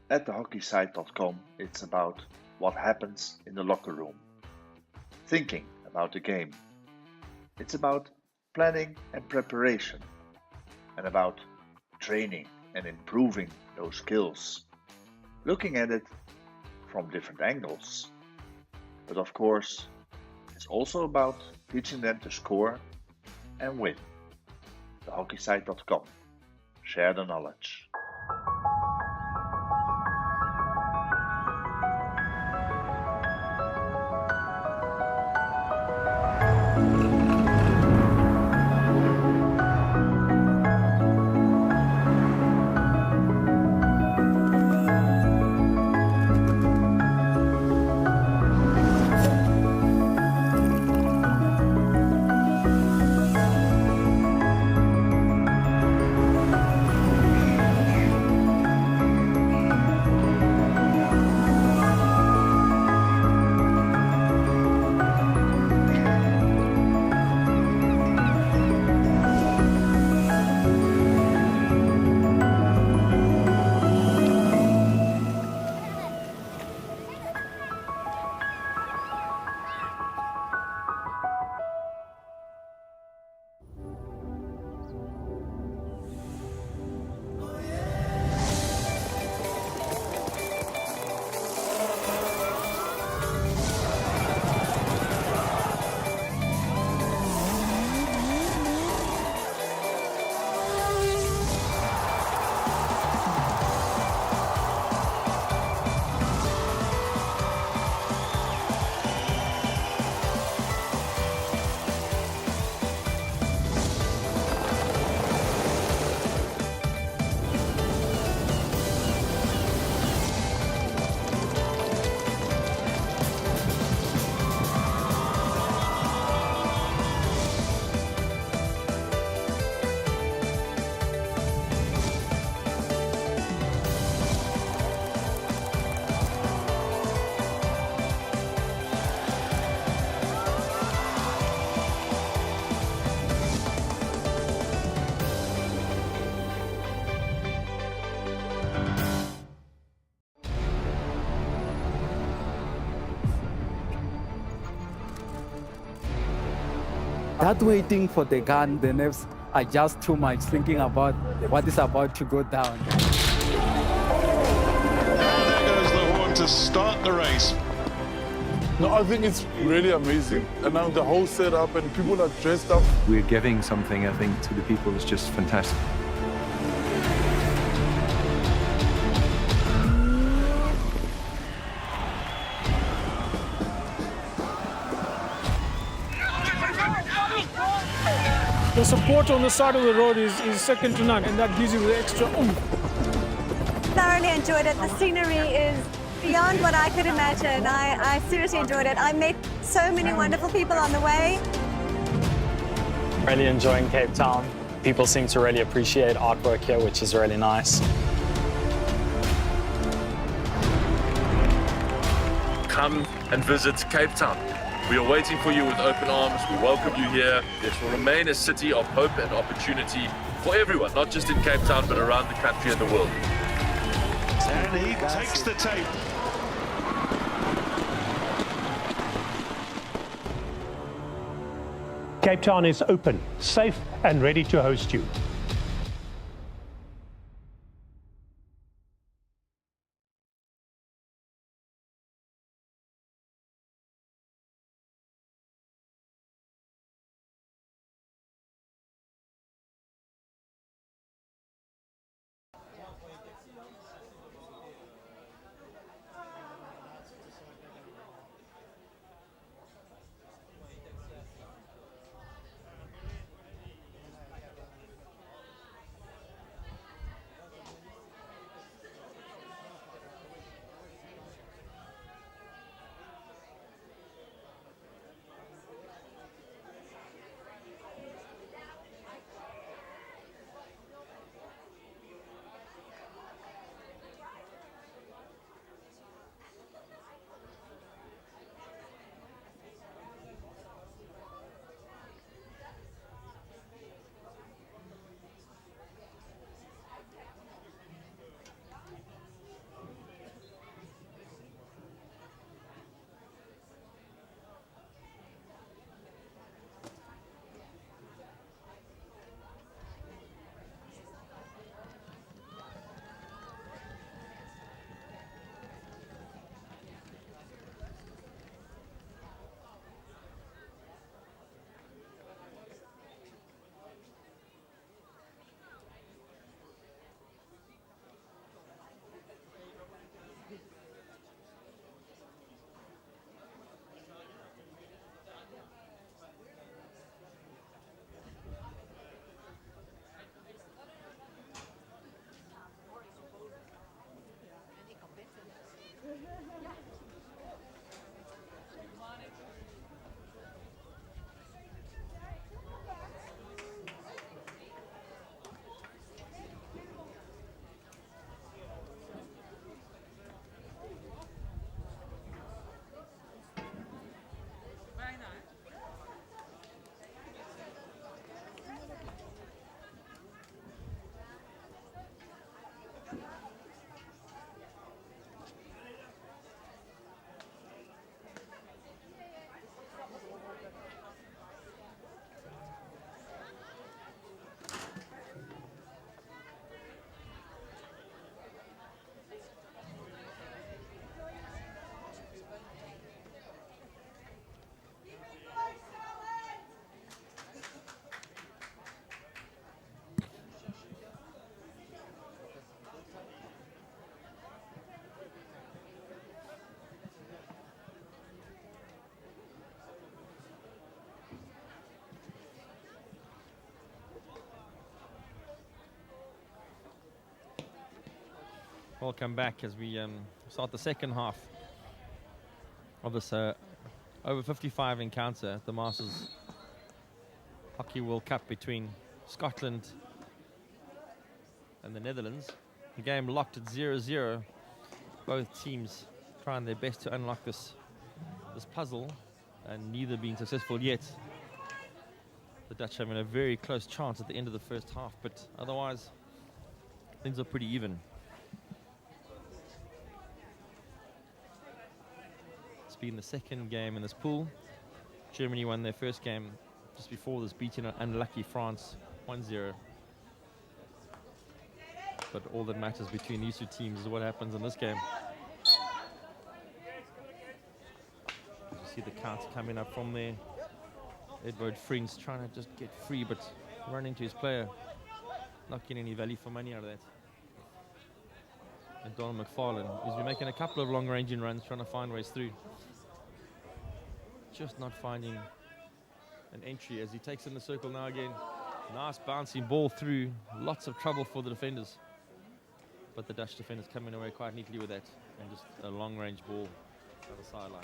Speaker 10: At thehockeysite.com, it's about what happens in the locker room. Thinking about the game. It's about planning and preparation. And about training and improving those skills. Looking at it from different angles. But of course, it's also about teaching them to score and win. Thehockeysite.com. Share the knowledge.
Speaker 1: That waiting for the gun, the nerves are just too much, thinking about what is about to go down.
Speaker 2: There goes the horn to start the race.
Speaker 3: No, I think it's really amazing. And now the whole setup and people are dressed up.
Speaker 4: We're giving something, I think, to the people that's just fantastic.
Speaker 5: The support on the side of the road is second to none, and that gives you the extra oomph.
Speaker 6: Thoroughly enjoyed it. The scenery is beyond what I could imagine. I seriously enjoyed it. I met so many wonderful people on the way.
Speaker 7: Really enjoying Cape Town. People seem to really appreciate artwork here, which is really nice.
Speaker 8: Come and visit Cape Town. We are waiting for you with open arms. We welcome you here. This will remain a city of hope and opportunity for everyone, not just in Cape Town, but around the country and the world.
Speaker 2: And he takes the tape.
Speaker 9: Cape Town is open, safe, and ready to host you.
Speaker 13: Welcome back as we start the second half of this over 55 encounter at the Masters Hockey World Cup between Scotland and the Netherlands. The game locked at 0-0. Both teams trying their best to unlock this puzzle, and neither being successful yet. The Dutch having a very close chance at the end of the first half, but otherwise things are pretty even. It's been the second game in this pool. Germany won their first game just before this, beating an unlucky France 1-0. But all that matters between these two teams is what happens in this game. You see the counter coming up from there. Edward Frings trying to just get free, but running to his player. Not getting any value for money out of that. And Donald McFarlane, he's been making a couple of long-ranging runs, trying to find ways through. Just not finding an entry as he takes in the circle now again. Nice bouncing ball through. Lots of trouble for the defenders. But the Dutch defenders coming away quite neatly with that. And just a long-range ball on the sideline.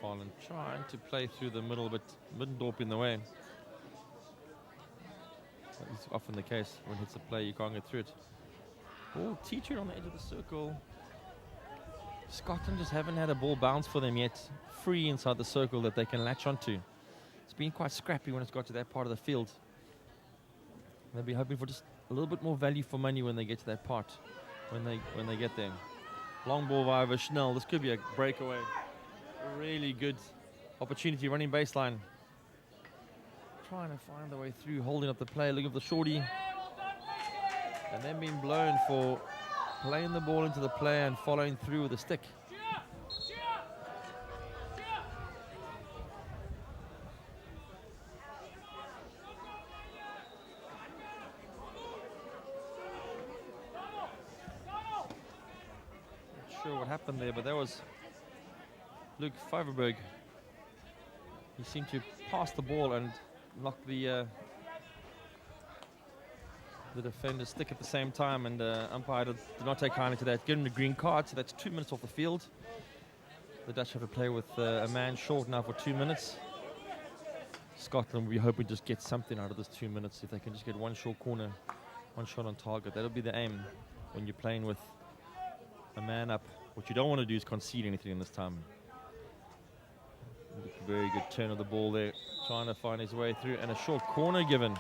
Speaker 13: McFarlane trying to play through the middle, but Middendorp in the way. That is often the case. When it hits a play, you can't get through it. Ball teetered on the edge of the circle. Scotland just haven't had a ball bounce for them yet. Free inside the circle that they can latch onto. It's been quite scrappy when it's got to that part of the field. They'll be hoping for just a little bit more value for money when they get to that part. When they get there. Long ball via Vishnell. This could be a breakaway. A really good opportunity running baseline. Trying to find the way through, holding up the play. Look at the shorty. And then being blown for playing the ball into the play and following through with a stick. Not sure what happened there, but that was Luke Faverberg. He seemed to pass the ball and knock the defender's stick at the same time, and umpire did not take kindly to that. Give him the green card, so that's 2 minutes off the field. The Dutch have to play with a man short now for 2 minutes. Scotland will be hoping to just get something out of this 2 minutes. If they can just get one short corner, one shot on target, that'll be the aim when you're playing with a man up. What you don't want to do is concede anything in this time. Very good turn of the ball there, trying to find his way through, and a short corner given.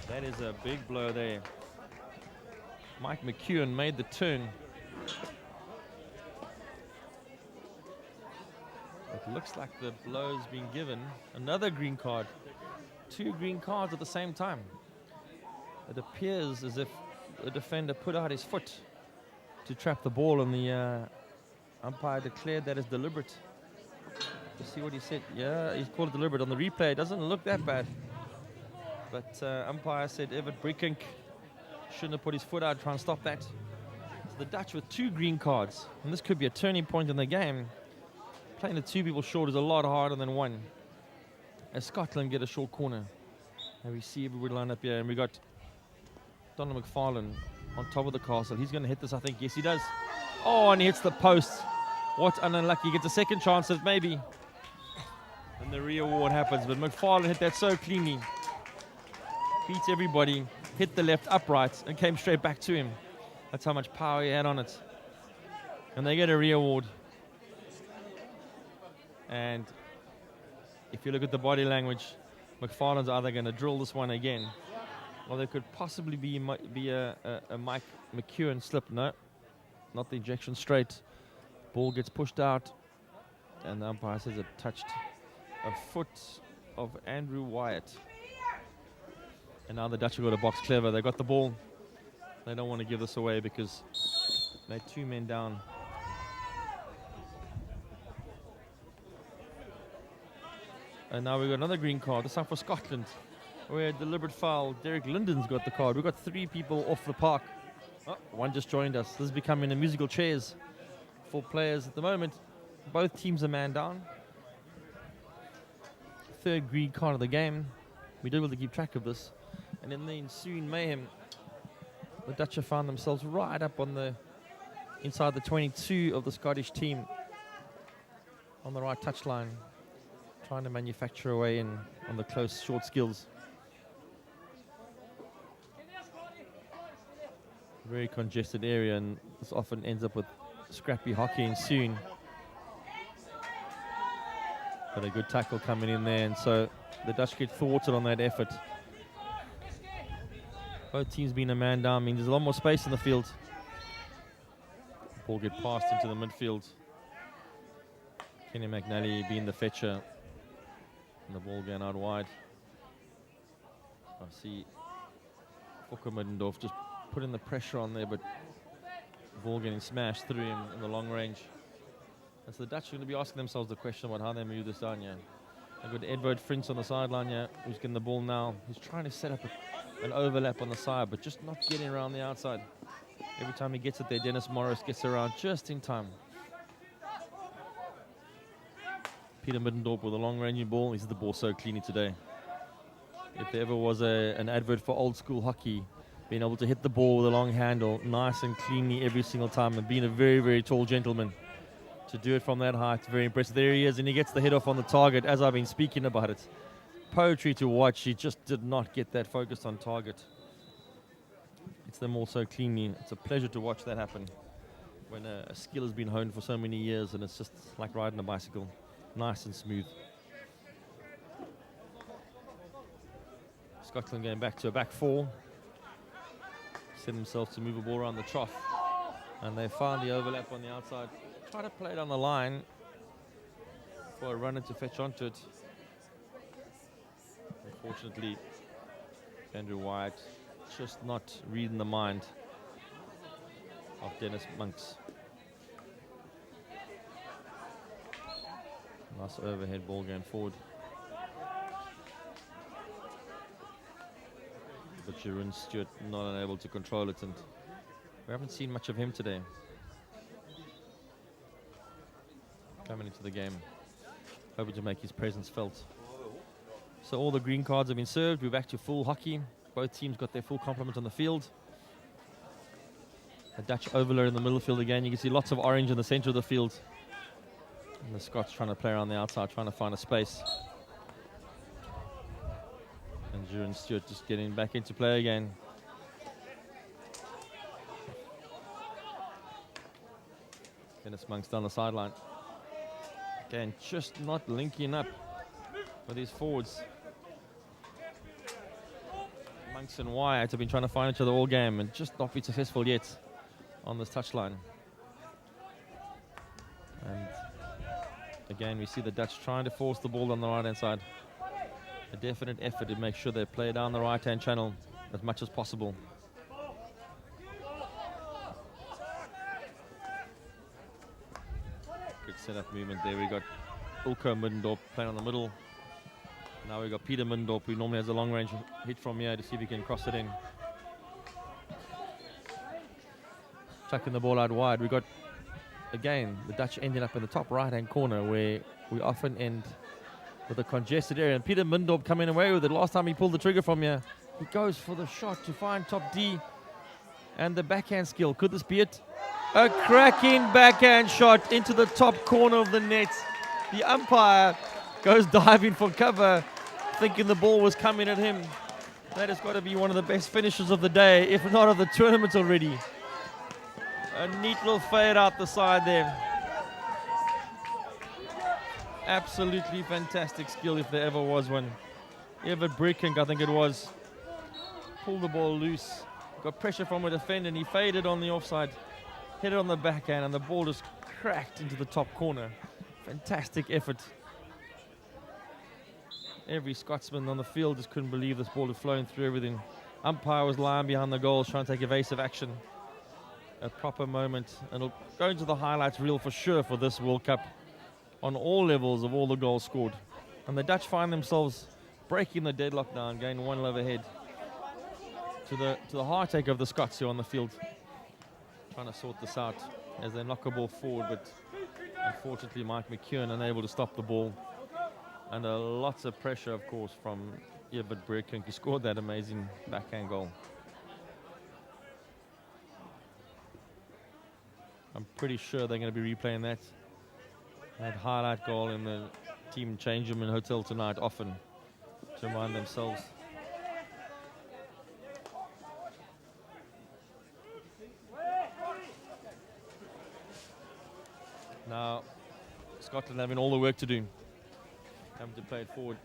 Speaker 13: That is a big blow there. Mike McEwen made the turn. It looks like the blow's been given. Another green card. 2 green cards at the same time. It appears as if the defender put out his foot to trap the ball, and the umpire declared that as deliberate. To see what he said. Yeah, he's called it deliberate. On the replay, it doesn't look that bad. But umpire said Everett Brickink shouldn't have put his foot out trying to stop that. So the Dutch with 2 green cards. And this could be a turning point in the game. Playing the 2 people short is a lot harder than 1. As Scotland get a short corner. And we see everybody line up here. And we got Donald McFarlane on top of the castle. He's going to hit this, I think. Yes, he does. Oh, and he hits the post. What an unlucky. He gets a second chance at maybe. And the re-award happens. But McFarlane hit that so cleanly. Beat everybody, hit the left upright, and came straight back to him. That's how much power he had on it. And they get a re-award. And if you look at the body language, McFarlane's either going to drill this one again, or there could possibly be a Mike McEwen slip. No, not the ejection straight. Ball gets pushed out, and the umpire says it touched a foot of Andrew Wyatt. And now the Dutch have got a box clever. They got the ball. They don't want to give this away because they're 2 men down. And now we've got another green card, this time for Scotland. Where a deliberate foul. Derek Linden's got the card. We've got 3 people off the park. Oh, one just joined us. This is becoming a musical chairs for players at the moment. Both teams are man down. 3rd green card of the game. We did able to keep track of this. And in the ensuing mayhem, the Dutch have found themselves right up on the inside the 22 of the Scottish team on the right touchline, trying to manufacture a way in on the close short skills. Very congested area, and this often ends up with scrappy hockey ensuing. But a good tackle coming in there, and so the Dutch get thwarted on that effort. Both teams being a man down means there's a lot more space in the field. Ball get passed into the midfield. Kenny McNally being the fetcher. And the ball going out wide. I see Fokker Middendorf just putting the pressure on there, but the ball getting smashed through him in the long range. And so the Dutch are going to be asking themselves the question about how they move this down here. They've got Edward Frins on the sideline here, who's getting the ball now. He's trying to set up an overlap on the side, but just not getting around the outside. Every time he gets it there, Dennis Morris gets around just in time. Peter Middendorp with a long-ranging ball. He's hit the ball so cleanly today. If there ever was an advert for old school hockey, being able to hit the ball with a long handle, nice and cleanly every single time, and being a very, very tall gentleman. To do it from that height, very impressive. There he is, and he gets the hit off on the target as I've been speaking about it. Poetry to watch. He just did not get that focused on target. It's them all so cleanly. It's a pleasure to watch that happen when a skill has been honed for so many years, and it's just like riding a bicycle. Nice and smooth. Scotland going back to a back four. Set themselves to move a ball around the trough. And they found the overlap on the outside. Try to play it on the line for a runner to fetch onto it. Unfortunately, Andrew Wyatt just not reading the mind of Dennis Monks. Nice overhead ball going forward. But Jeroen Stewart not unable to control it, and we haven't seen much of him today. Coming into the game, hoping to make his presence felt. So all the green cards have been served. We're back to full hockey. Both teams got their full complement on the field. A Dutch overload in the middle field again. You can see lots of orange in the center of the field. And the Scots trying to play around the outside, trying to find a space. And Jeroen Stewart just getting back into play again. Dennis Monks down the sideline. Again, just not linking up with his forwards. Monks and Wyatt have been trying to find each other all game and just not been successful yet on this touchline. And again, we see the Dutch trying to force the ball on the right-hand side. A definite effort to make sure they play down the right-hand channel as much as possible. Good setup movement there. We got Ilko Middendorp playing on the middle. Now we got Peter Middendorp, who normally has a long-range hit from here to see if he can cross it in. Chucking the ball out wide. We got, again, the Dutch ending up in the top right-hand corner where we often end with a congested area. And Peter Middendorp coming away with it. Last time he pulled the trigger from here, he goes for the shot to find top D. And the backhand skill. Could this be it? A cracking backhand shot into the top corner of the net. The umpire goes diving for cover, thinking the ball was coming at him. That has got to be one of the best finishes of the day, if not of the tournament already. A neat little fade out the side there. Absolutely fantastic skill if there ever was one. Everett Breukink, I think it was, pulled the ball loose, got pressure from a defender, and he faded on the offside, hit it on the backhand, and the ball just cracked into the top corner. Fantastic effort. Every Scotsman on the field just couldn't believe this ball had flown through everything. Umpire was lying behind the goals trying to take evasive action. A proper moment, and it'll go into the highlights reel for sure for this World Cup on all levels of all the goals scored. And the Dutch find themselves breaking the deadlock now and going 1 love ahead to the heartache of the Scots here on the field, trying to sort this out as they knock a ball forward, but unfortunately Mike McEwen unable to stop the ball. Under lots of pressure, of course, from Everett Breukink. He scored that amazing backhand goal. I'm pretty sure they're going to be replaying that highlight goal in the team change room in hotel tonight often to remind themselves. Now, Scotland having all the work to do, having to play it forward,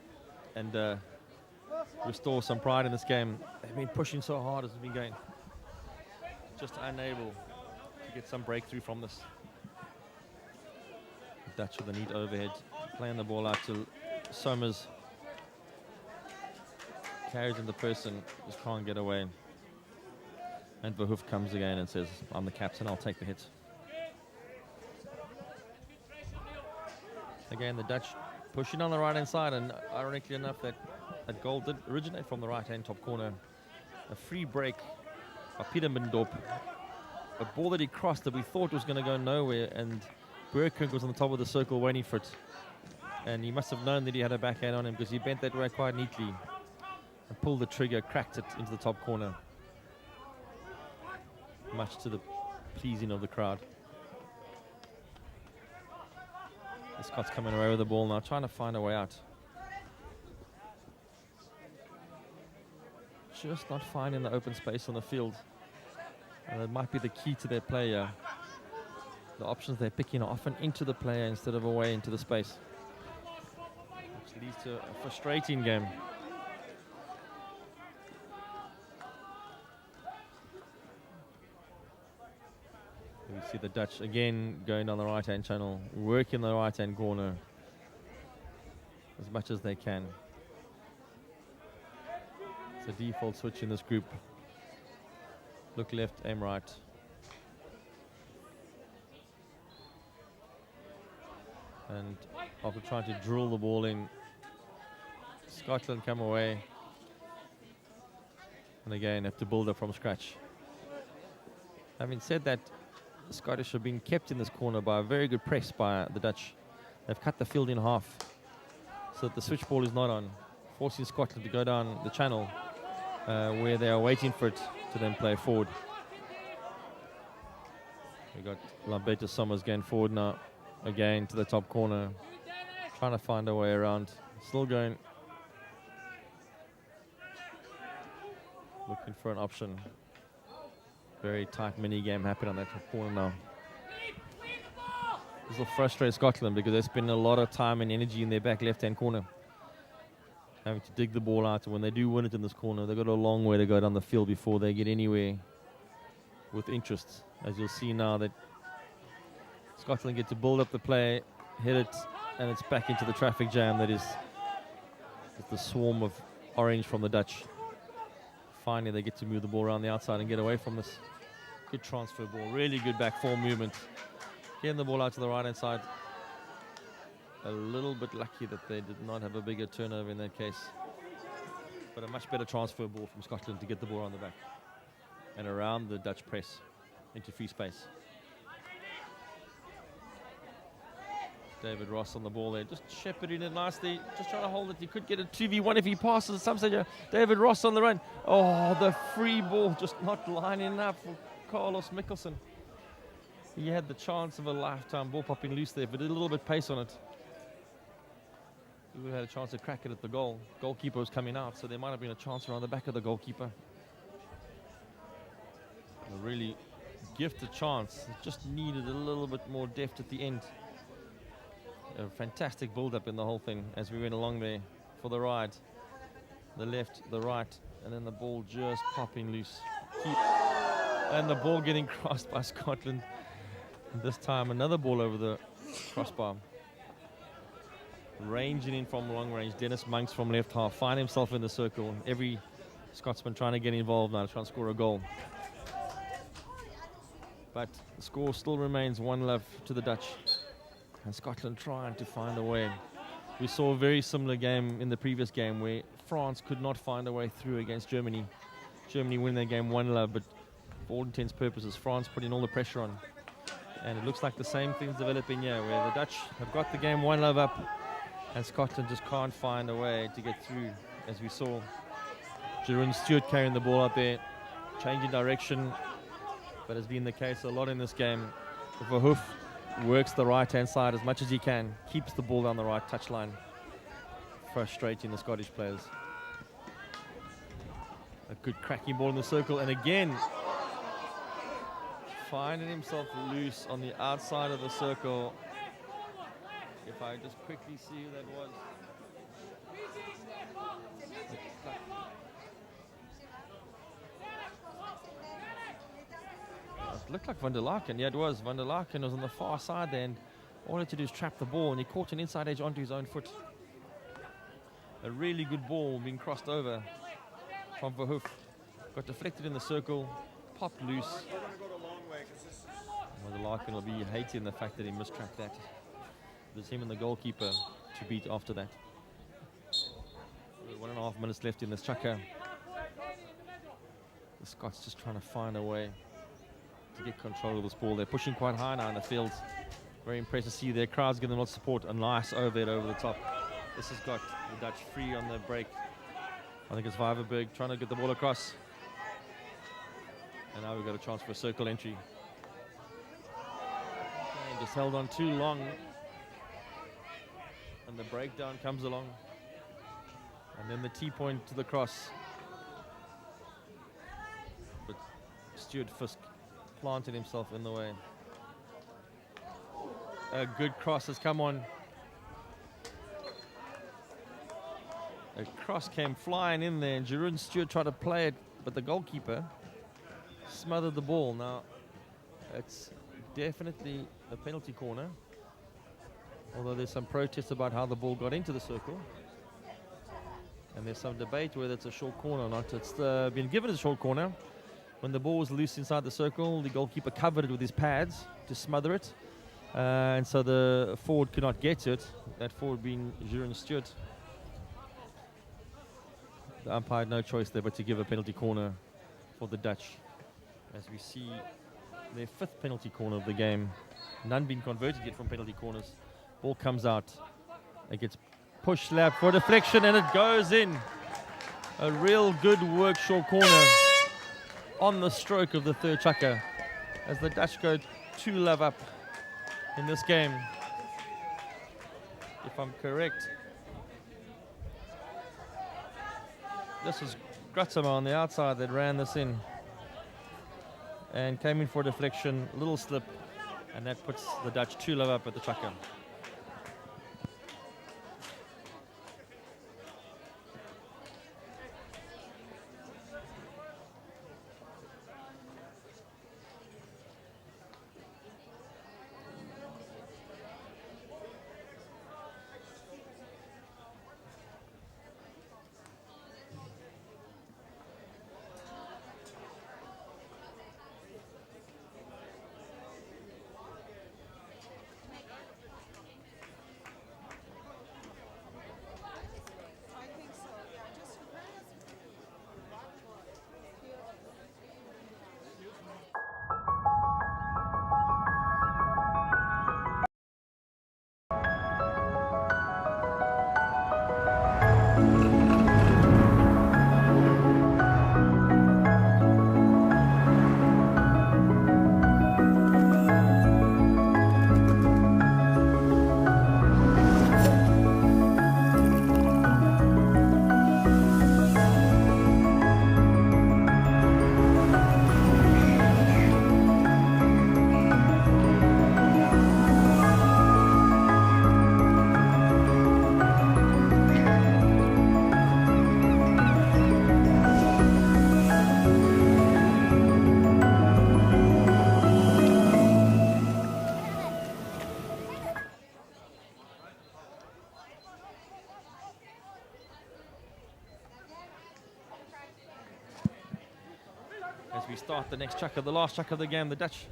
Speaker 13: and restore some pride in this game. They've been pushing so hard as we've been going. Just unable to get some breakthrough from this. The Dutch with a neat overhead, playing the ball out to Somers. Carries in the person, just can't get away. And Verhoef comes again and says, I'm the captain, I'll take the hit. Again, the Dutch pushing on the right-hand side, and ironically enough, that goal did originate from the right-hand top corner. A free break by Peter Middendorp. A ball that he crossed that we thought was going to go nowhere, and Burkirk was on the top of the circle waiting for it. And he must have known that he had a backhand on him, because he bent that way quite neatly and pulled the trigger, cracked it into the top corner. Much to the pleasing of the crowd. The Scots coming away with the ball now, trying to find a way out. Just not finding the open space on the field. And that might be the key to their play here. The options they're picking are often into the player instead of away into the space, which leads to a frustrating game. We see the Dutch again going down the right-hand channel, working the right-hand corner as much as they can. It's a default switch in this group. Look left, aim right. And after trying to drill the ball in, Scotland come away. And again, have to build up from scratch. Having said that, the Scottish have been kept in this corner by a very good press by the Dutch. They've cut the field in half so that the switch ball is not on, forcing Scotland to go down the channel where they are waiting for it to then play forward. We've got Lambertus Somers going forward now, again to the top corner, trying to find a way around. Still going, looking for an option. Very tight mini game happening on that top corner now. This will frustrate Scotland because they spend a lot of time and energy in their back left-hand corner, having to dig the ball out. And when they do win it in this corner, they've got a long way to go down the field before they get anywhere with interest. As you'll see now that Scotland get to build up the play, hit it, and it's back into the traffic jam that is the swarm of orange from the Dutch. Finally, they get to move the ball around the outside and get away from this. Good transfer ball, really good back four movement. Getting the ball out to the right-hand side. A little bit lucky that they did not have a bigger turnover in that case. But a much better transfer ball from Scotland to get the ball on the back and around the Dutch press into free space. David Ross on the ball there, just shepherding it nicely, just trying to hold it. He could get a 2v1 if he passes at some stage. David Ross on the run. Oh, the free ball just not lining up for Carlos Mikkelsen. He had the chance of a lifetime ball popping loose there, but a little bit pace on it. We had a chance to crack it at the goal. Goalkeeper was coming out, so there might have been a chance around the back of the goalkeeper. A really gifted chance. It just needed a little bit more depth at the end. A fantastic build-up in the whole thing as we went along there for the ride. The left, the right, and then the ball just popping loose. And the ball getting crossed by Scotland. And this time another ball over the crossbar. Ranging in from long range. Dennis Monks from left half find himself in the circle. Every Scotsman trying to get involved now to try and score a goal. But the score still remains 1-0 to the Dutch. And Scotland trying to find a way. We saw a very similar game in the previous game where France could not find a way through against Germany. Germany winning their game 1-0, but for all intents and purposes, France putting all the pressure on. And it looks like the same thing's developing here, where the Dutch have got the game 1-0 up, and Scotland just can't find a way to get through, as we saw. Jeroen Stewart carrying the ball out there, changing direction, but has been the case a lot in this game. Verhoef works the right-hand side as much as he can, keeps the ball down the right touchline, frustrating the Scottish players. A good cracking ball in the circle, and again, finding himself loose on the outside of the circle. If I just quickly see who that was. It looked like Van der Laken. Yeah, it was. Van der Laken was on the far side there, and all he had to do is trap the ball, and he caught an inside edge onto his own foot. A really good ball being crossed over from Verhoef. Got deflected in the circle, popped loose. Van der Laken will be hating the fact that he mistrapped that. There's him and the goalkeeper to beat after that. 1.5 minutes left in this chukka. The Scots just trying to find a way to get control of this ball. They're pushing quite high now in the field. Very impressed to see their crowds give them a lot of support. A nice overhead over the top. This has got the Dutch free on the break. I think it's Viverberg trying to get the ball across. And now we've got a chance for a circle entry. Okay, just held on too long. And the breakdown comes along. And then the T-point to the cross. But Stuart Fisk planted himself in the way. A good cross has come on. A cross came flying in there, and Jeroen Stewart tried to play it, but the goalkeeper smothered the ball. Now, it's definitely a penalty corner, although there's some protest about how the ball got into the circle. And there's some debate whether it's a short corner or not. It's been given as a short corner. When the ball was loose inside the circle, the goalkeeper covered it with his pads to smother it. And so the forward could not get to it, that forward being Jeroen Stewart. The umpire had no choice there but to give a penalty corner for the Dutch. As we see their 5th penalty corner of the game. None being converted yet from penalty corners. Ball comes out. It gets push slap for deflection and it goes in. A real good work short corner on the stroke of the 3rd chukka as the Dutch go 2-love up in this game. If I'm correct, this was Grutsema on the outside that ran this in and came in for a deflection, little slip, and that puts the Dutch 2-love up at the chukka. We start the next chukka, the last chukka of the game. The Dutch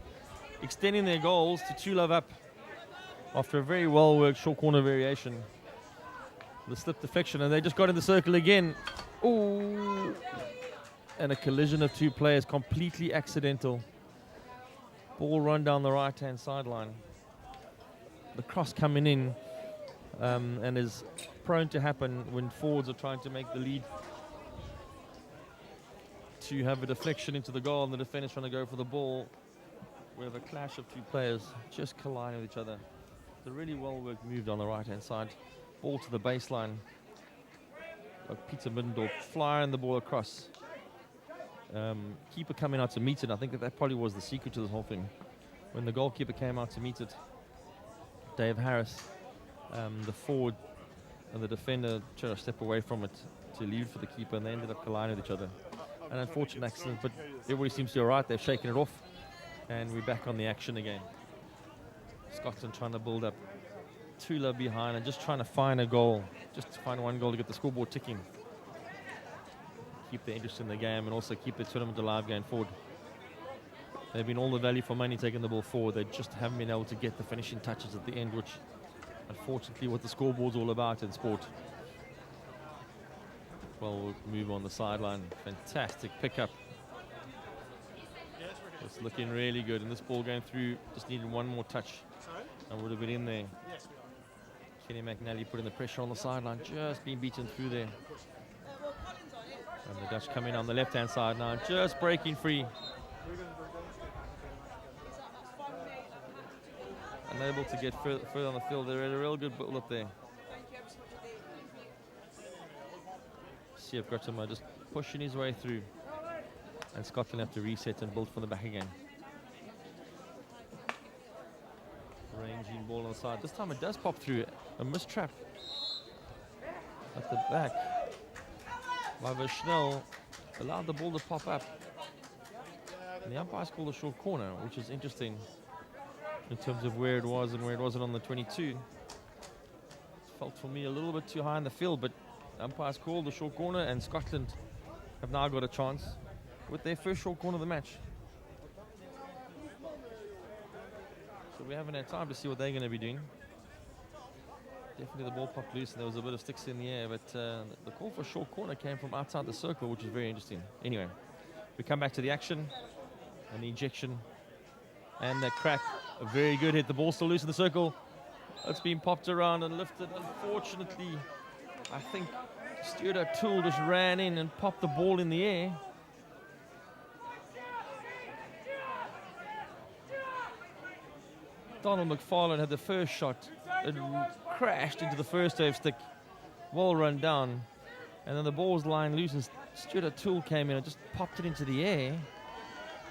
Speaker 13: extending their goals to 2-love up after a very well-worked short corner variation. The slip deflection, and they just got in the circle again. Ooh! And a collision of 2 players, completely accidental. Ball run down the right-hand sideline. The cross coming in and is prone to happen when forwards are trying to make the lead. To have a deflection into the goal and the defender's trying to go for the ball. We have a clash of 2 players just colliding with each other. It's a really well-worked move down the right-hand side. Ball to the baseline. Peter Middendorp flying the ball across. Keeper coming out to meet it. I think that probably was the secret to this whole thing. When the goalkeeper came out to meet it, Dave Harris, the forward and the defender tried to step away from it to leave for the keeper, and they ended up colliding with each other. An unfortunate accident, but everybody seems to be all right. They've shaken it off. And we're back on the action again. Scotland trying to build up 2-0 behind and just trying to find a goal. Just to find one goal to get the scoreboard ticking. Keep the interest in the game and also keep the tournament alive going forward. They've been all the value for money taking the ball forward. They just haven't been able to get the finishing touches at the end, which unfortunately what the scoreboard's all about in sport. Well, we'll move on the sideline. Fantastic pickup. It's looking really good, and this ball going through just needed one more touch and would have been in there. Kenny McNally putting the pressure on the sideline, just being beaten through there. And the Dutch coming on the left-hand side now, just breaking free. Unable to get further on the field. They're at a real good build up there. CF Grotema just pushing his way through. And Scotland have to reset and build from the back again. Ranging ball on the side. This time it does pop through. A mistrap at the back by Vishnell. Allowed the ball to pop up. And the umpire's called a short corner, which is interesting in terms of where it was and where it wasn't on the 22. It felt for me a little bit too high in the field, but umpire's called the short corner, and Scotland have now got a chance with their first short corner of the match. So we haven't had time to see what they're going to be doing. Definitely the ball popped loose and there was a bit of sticks in the air, but the call for short corner came from outside the circle, which is very interesting. Anyway, we come back to the action and the injection and the crack. A very good hit. The ball still loose in the circle. It's been popped around and lifted. Unfortunately, I think Stuart O'Toole just ran in and popped the ball in the air. Donald McFarlane had the first shot. It crashed into the first wave stick. Well run down. And then the ball was lying loose and Stuart O'Toole came in and just popped it into the air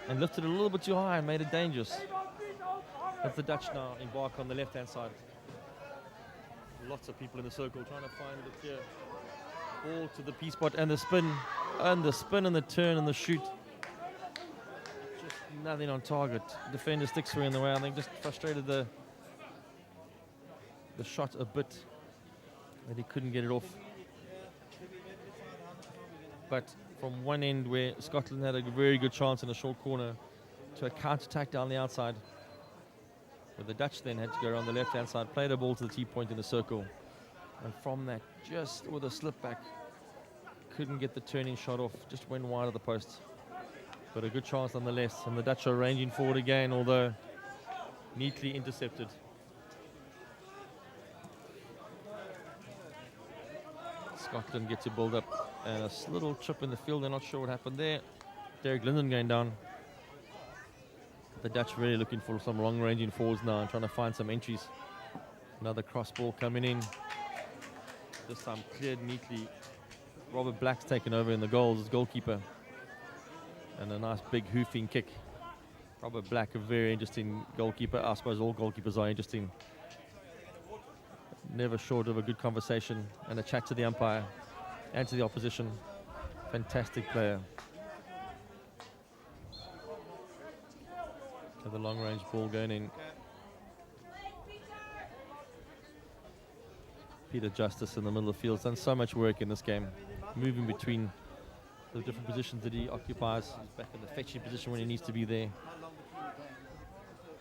Speaker 13: and lifted it a little bit too high and made it dangerous. As the Dutch now embark on the left-hand side. Lots of people in the circle trying to find the clear ball to the P spot and the spin and the turn and the shoot. Just nothing on target. Defender sticks were in the way. I think just frustrated the shot a bit that he couldn't get it off. But from one end where Scotland had a very good chance in a short corner to a counter-attack down the outside, where the Dutch then had to go around the left-hand side, play the ball to the T-point in the circle. And from that, just with a slip back, couldn't get the turning shot off, just went wide of the post. But a good chance nonetheless, and the Dutch are ranging forward again, although neatly intercepted. Scotland get to build up, and a little chip in the field, they're not sure what happened there. Derek Linden going down. The Dutch really looking for some long-ranging forwards now and trying to find some entries. Another cross ball coming in. This time cleared neatly. Robert Black's taken over in the goals as goalkeeper. And a nice big hoofing kick. Robert Black, a very interesting goalkeeper. I suppose all goalkeepers are interesting. Never short of a good conversation and a chat to the umpire and to the opposition. Fantastic player. The long range ball going in. Peter Justice in the middle of the field has done so much work in this game, moving between the different positions that he occupies. He's back in the fetching position when he needs to be there.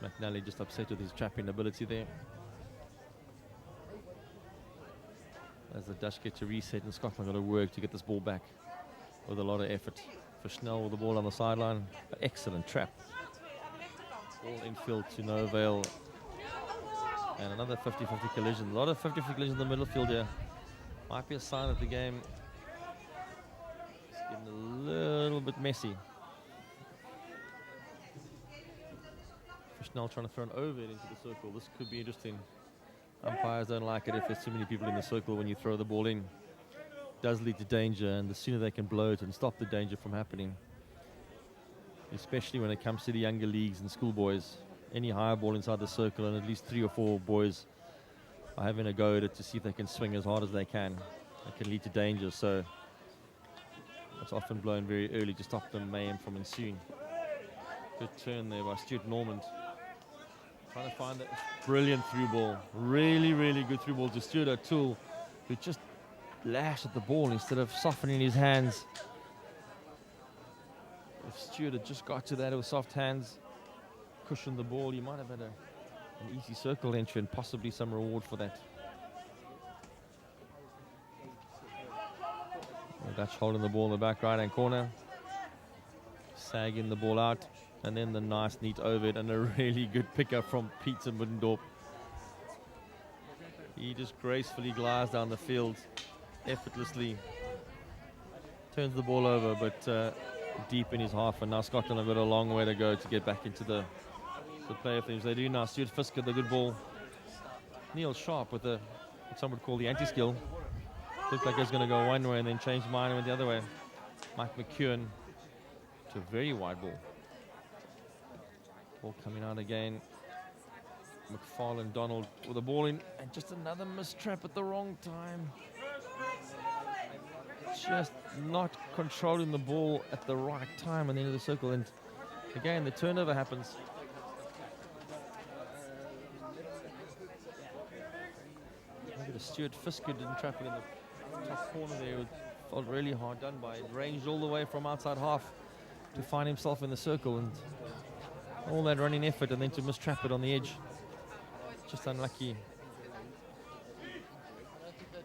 Speaker 13: McNally just upset with his trapping ability there. As the Dutch get to reset, and Scotland got to work to get this ball back with a lot of effort. For Schnell with the ball on the sideline, excellent trap. All infield to no avail. And another 50-50 collision. A lot of 50-50 collisions in the middle field here. Might be a sign that the game is getting a little bit messy. Schnell trying to throw an overhead into the circle. This could be interesting. Umpires don't like it if there's too many people in the circle when you throw the ball in. It does lead to danger, and the sooner they can blow it and stop the danger from happening, especially when it comes to the younger leagues and schoolboys. Any higher ball inside the circle and at least 3 or 4 boys are having a go at it to see if they can swing as hard as they can. It can lead to danger, so it's often blown very early to stop the mayhem from ensuing. Good turn there by Stuart Normand. Trying to find that brilliant through ball. Really, really good through ball to Stuart O'Toole, who just lashed at the ball instead of softening his hands. If Stuart had just got to that with soft hands, cushioned the ball, he might have had an easy circle entry and possibly some reward for that. The Dutch holding the ball in the back right-hand corner. Sagging the ball out. And then the nice, neat overhead and a really good pickup from Peter Middendorp. He just gracefully glides down the field, effortlessly. Turns the ball over, but deep in his half. And now Scotland have got a long way to go to get back into the playoff teams. They do now. Stuart Fisker, the good ball. Neil Sharp with what some would call the anti-skill. Looked like he was going to go one way and then changed mind and went the other way. Mike McEwen to a very wide ball. Ball coming out again. McFarlane Donald with the ball in, and just another mistrap at the wrong time. Just not controlling the ball at the right time at the end of the circle, and again the turnover happens. Maybe the Stuart Fisker didn't trap it in the top corner there. It felt really hard done by it. Ranged all the way from outside half to find himself in the circle, and all that running effort and then to mistrap it on the edge. Just unlucky.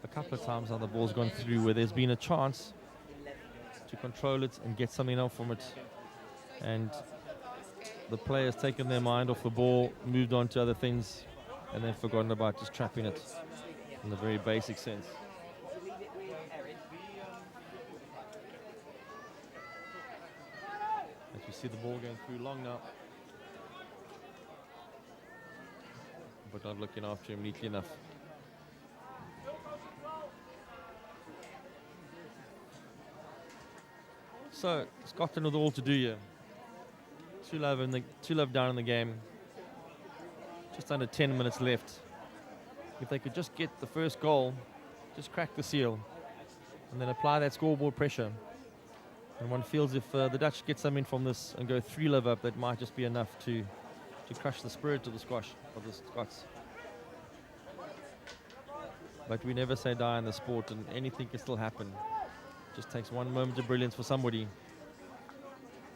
Speaker 13: A couple of times now the ball's gone through where there's been a chance to control it and get something out from it. And the player's taken their mind off the ball, moved on to other things, and then forgotten about just trapping it in the very basic sense. As you see the ball going through long now. But not looking after him neatly enough. So Scotland with all to do here. 2-love down in the game. Just under 10 minutes left. If they could just get the first goal, just crack the seal, and then apply that scoreboard pressure. And one feels if the Dutch get something from this and go 3-love up, that might just be enough to crush the spirit of the Scots. But we never say die in the sport, and anything can still happen. It just takes one moment of brilliance for somebody.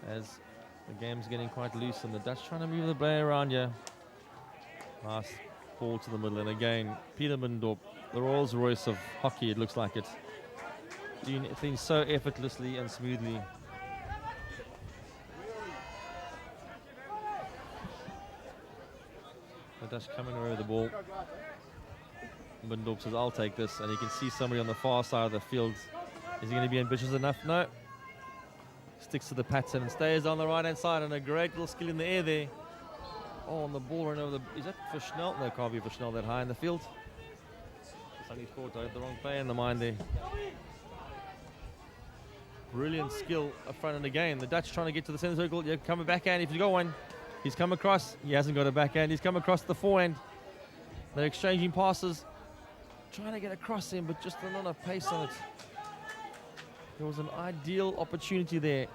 Speaker 13: As the game's getting quite loose and the Dutch trying to move the play around here. Nice ball to the middle, and again, Peter Middendorp, the Rolls Royce of hockey, it looks like it. Doing things so effortlessly and smoothly. The Dutch coming away with the ball. Middendorp says, I'll take this, and you can see somebody on the far side of the field. Is he going to be ambitious enough? No. Sticks to the pattern and stays on the right-hand side, and a great little skill in the air there. Oh, and the ball ran over the... Is that Vishnell? No, it can't be Vishnell that high in the field. Sunny thought I had the wrong player in the mind there. Brilliant skill up front, and again, the Dutch trying to get to the centre circle. Yeah, come a backhand if you got one. He's come across. He hasn't got a backhand. He's come across the forehand. They're exchanging passes. Trying to get across him, but just not enough pace on it. There was an ideal opportunity there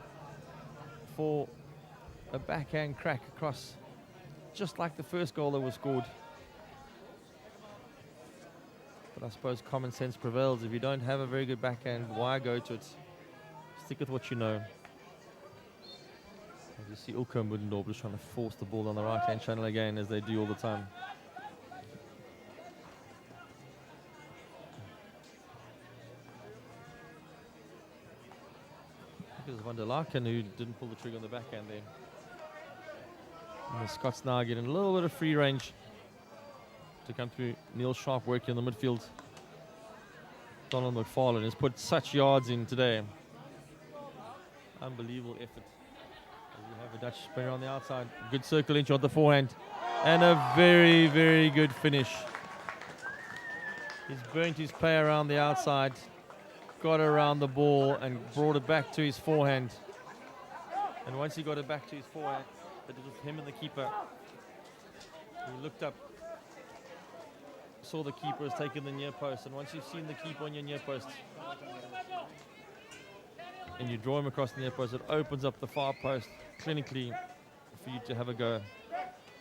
Speaker 13: for a backhand crack across, just like the first goal that was scored. But I suppose common sense prevails. If you don't have a very good backhand, why go to it? Stick with what you know. As you see Ilko Middendorp just trying to force the ball on the right-hand channel again, as they do all the time. It was Van der Laken who didn't pull the trigger on the backhand there. And the Scots now getting a little bit of free range to come through. Neil Sharp working in the midfield. Donald McFarlane has put such yards in today. Unbelievable effort. As we have a Dutch player on the outside. Good circle inch on the forehand. And a very, very good finish. He's burnt his play around the outside. Got around the ball and brought it back to his forehand. And once he got it back to his forehand, it was him and the keeper. He looked up, saw the keeper has taken the near post, and once you've seen the keeper on your near post and you draw him across the near post, it opens up the far post clinically for you to have a go.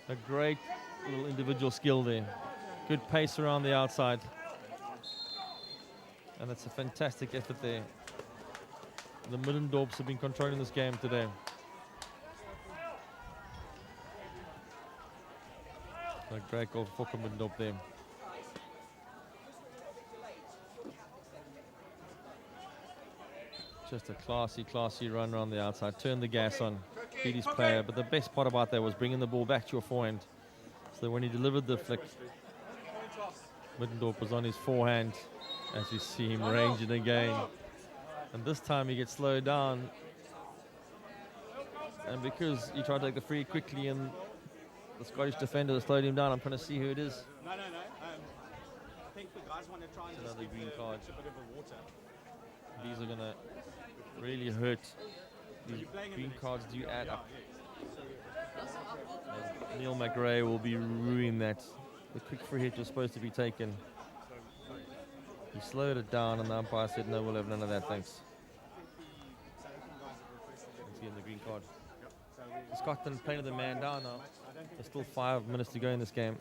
Speaker 13: A great little individual skill there. Good pace around the outside. And it's a fantastic effort there. The Middendorps have been controlling this game today. A great goal for Middendorp there. Just a classy run around the outside. Turn the gas on, beat his player. But the best part about that was bringing the ball back to your forehand. So that when he delivered the flick, Middendorp was on his forehand, as we see him ranging again. And this time he gets slowed down. And because he tried to take the free quickly and the Scottish defender slowed him down, I'm trying to see who it is.
Speaker 15: No. I think the guys want to try and
Speaker 13: Another green card.
Speaker 15: a bit of water.
Speaker 13: These are going to really hurt. These green cards do add up. And Neil McRae will be ruining that. The quick free hit was supposed to be taken. He slowed it down and the umpire said, no, we'll have none of that, thanks. Let's get the green card. Scotland playing the man down now. There's still 5 minutes to go in this game.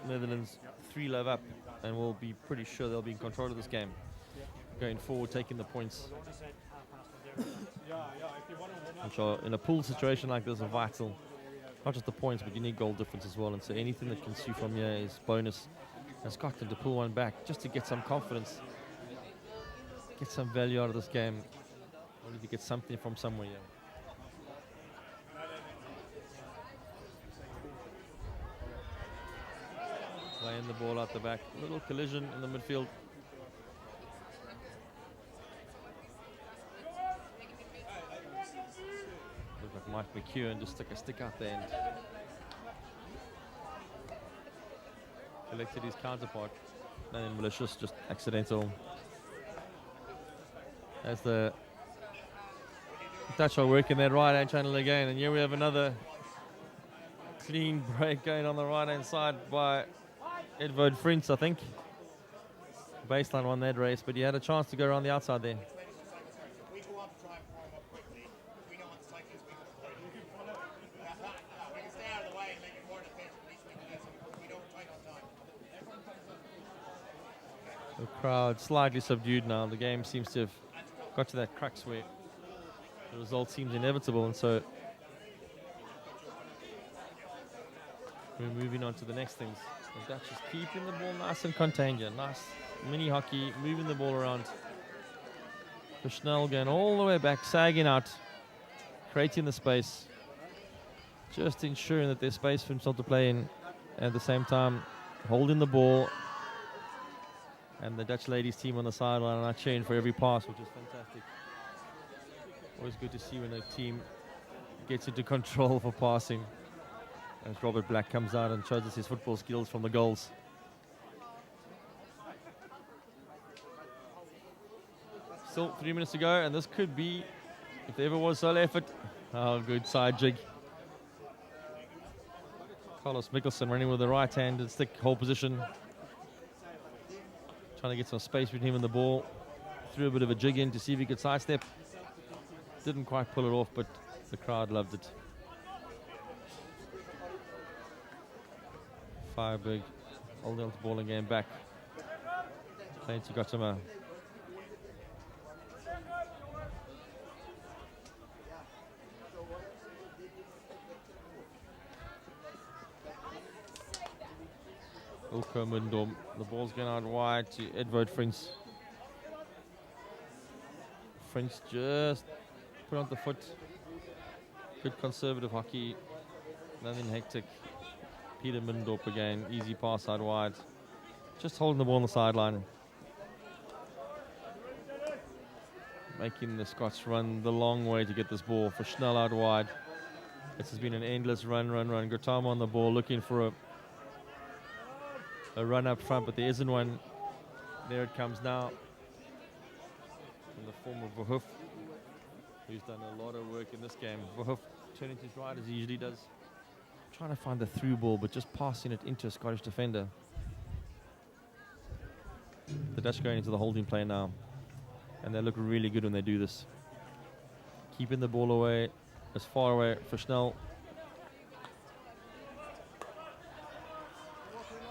Speaker 13: Netherlands 3-love up, and we'll be pretty sure they'll be in control of this game. Going forward, taking the points. Which are, in a pool situation like this, are vital. Not just the points, but you need goal difference as well. And so anything that can see from here is bonus. And Scotland to pull one back just to get some confidence. Get some value out of this game. We need to get something from somewhere here. Playing the ball out the back. Little collision in the midfield. Looked like Mike McEwen just stuck a stick out there and collected his counterpart. Nothing malicious, just accidental. As the Dutch are working that right hand channel again, and here we have another clean break going on the right hand side by Edvard Frins, I think. Baseline won that race, but he had a chance to go around the outside there. The crowd slightly subdued now. The game seems to have got to that crux where the result seems inevitable, and so we're moving on to the next things. The Dutch is keeping the ball nice and contained here. Nice mini hockey, moving the ball around. Bushnell going all the way back, sagging out, creating the space, just ensuring that there's space for himself to play in, and at the same time holding the ball. And the Dutch ladies team on the sideline are cheering for every pass, which is fantastic. Always good to see when a team gets into control for passing. As Robert Black comes out and shows us his football skills from the goals. Still 3 minutes to go, and this could be, if there ever was sole effort, oh, good side jig. Carlos Mikkelsen running with the right hand and stick hold position. Trying to get some space between him and the ball. Threw a bit of a jig in to see if he could sidestep. Didn't quite pull it off, but the crowd loved it. Fireberg holding on to the ball again, back. Playing to Gautama. Ilko Mundom. The ball's going out wide to Edvard Frins. Frins just put on the foot. Good conservative hockey. Nothing hectic. Peter Middendorp again, easy pass out wide. Just holding the ball on the sideline. Making the Scots run the long way to get this ball for Schnell out wide. This has been an endless run. Gautama on the ball looking for a run up front, but there isn't one. There it comes now. In the form of Verhoef, who's done a lot of work in this game. Verhoef turning to his right as he usually does. Trying to find the through ball, but just passing it into a Scottish defender. The Dutch going into the holding play now. And they look really good when they do this. Keeping the ball away, as far away for Schnell.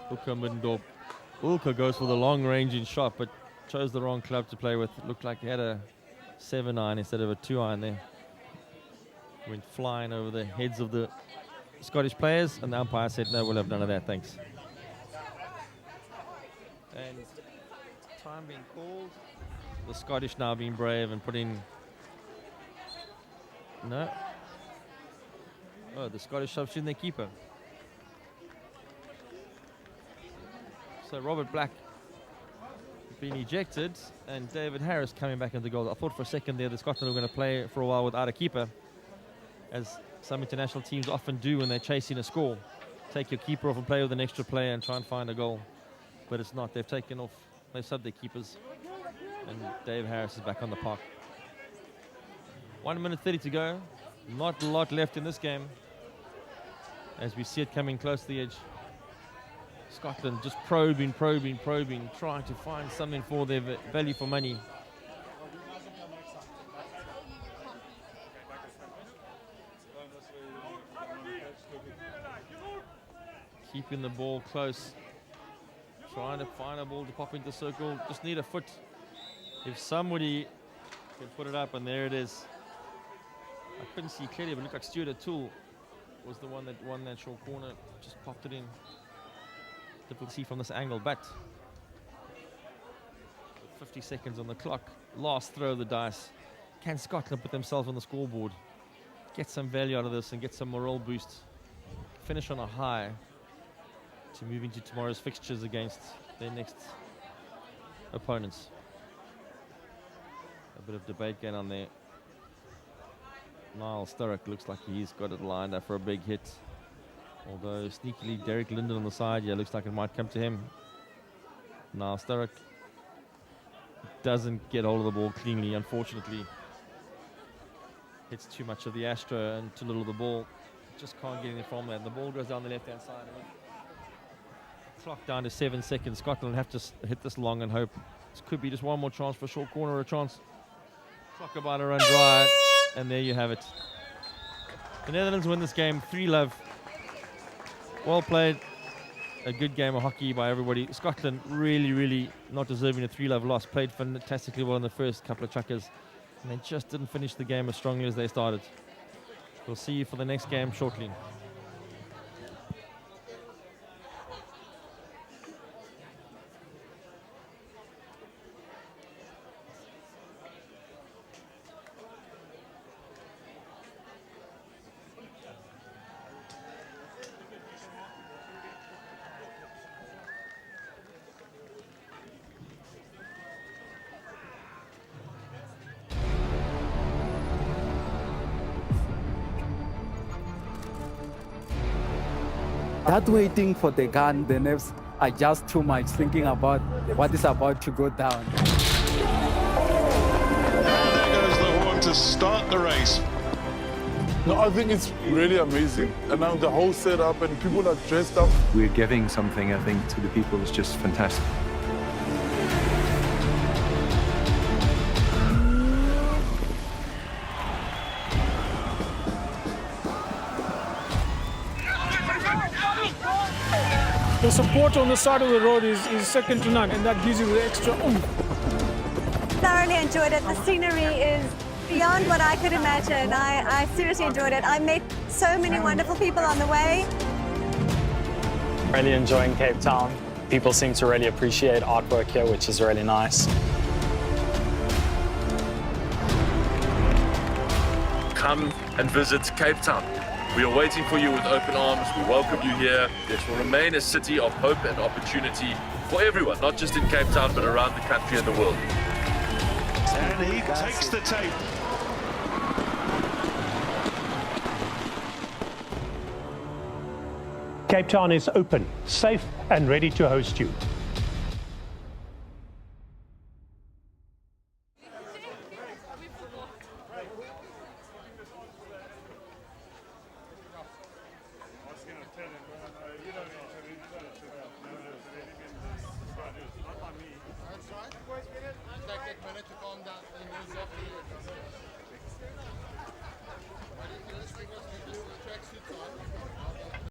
Speaker 13: Ulka Middendorp. Ulka goes for the long-ranging shot, but chose the wrong club to play with. It looked like he had a 7-iron instead of a 2-iron there. Went flying over the heads of the Scottish players, and the umpire said, no, we'll have none of that, thanks. And time being called. The Scottish now being brave and putting... No. Oh, the Scottish substituting their keeper. So Robert Black being ejected, and David Harris coming back into goal. I thought for a second there that Scotland were going to play for a while without a keeper, as some international teams often do when they're chasing a score. Take your keeper off and play with an extra player and try and find a goal. But it's not. They've taken off, they've subbed their keepers, and Dave Harris is back on the park. 1 minute 30 to go. Not a lot left in this game, as we see it coming close to the edge. Scotland just probing, trying to find something for their value for money. Keeping the ball close, trying to find a ball to pop into circle. Just need a foot. If somebody can put it up, and there it is. I couldn't see clearly, but it looked like Stuart O'Toole was the one that won that short corner. Just popped it in. Difficult to see from this angle, but 50 seconds on the clock. Last throw of the dice. Can Scotland put themselves on the scoreboard? Get some value out of this and get some morale boost. Finish on a high to move into tomorrow's fixtures against their next opponents. A bit of debate going on there. Niall Sturrock looks like he's got it lined up for a big hit. Although sneakily Derek Linden on the side, yeah, looks like it might come to him. Niall Sturrock doesn't get hold of the ball cleanly, unfortunately. Hits too much of the Astra and too little of the ball. Just can't get anything from that. The ball goes down the left-hand side. Clock down to 7 seconds. Scotland have to hit this long and hope. This could be just one more chance for a short corner or a chance. Clock about to run dry, and there you have it. The Netherlands win this game 3-0. Well played. A good game of hockey by everybody. Scotland really not deserving a 3-0 loss. Played fantastically well in the first couple of chukkers, and they just didn't finish the game as strongly as they started. We'll see you for the next game shortly.
Speaker 1: That waiting for the gun, the nerves are just too much, thinking about what is about to go down.
Speaker 2: And there goes the horn to start the race.
Speaker 3: No, I think it's really amazing. And now the whole setup and people are dressed up.
Speaker 4: We're giving something, I think, to the people that's just fantastic.
Speaker 5: The support on the side of the road is second to none, and that gives you the extra oomph.
Speaker 6: Thoroughly enjoyed it. The scenery is beyond what I could imagine. I seriously enjoyed it. I met so many wonderful people on the way.
Speaker 7: Really enjoying Cape Town. People seem to really appreciate artwork here, which is really nice.
Speaker 8: Come and visit Cape Town. We are waiting for you with open arms. We welcome you here. This will remain a city of hope and opportunity for everyone, not just in Cape Town, but around the country and the world.
Speaker 2: And he takes the tape.
Speaker 9: Cape Town is open, safe and ready to host you.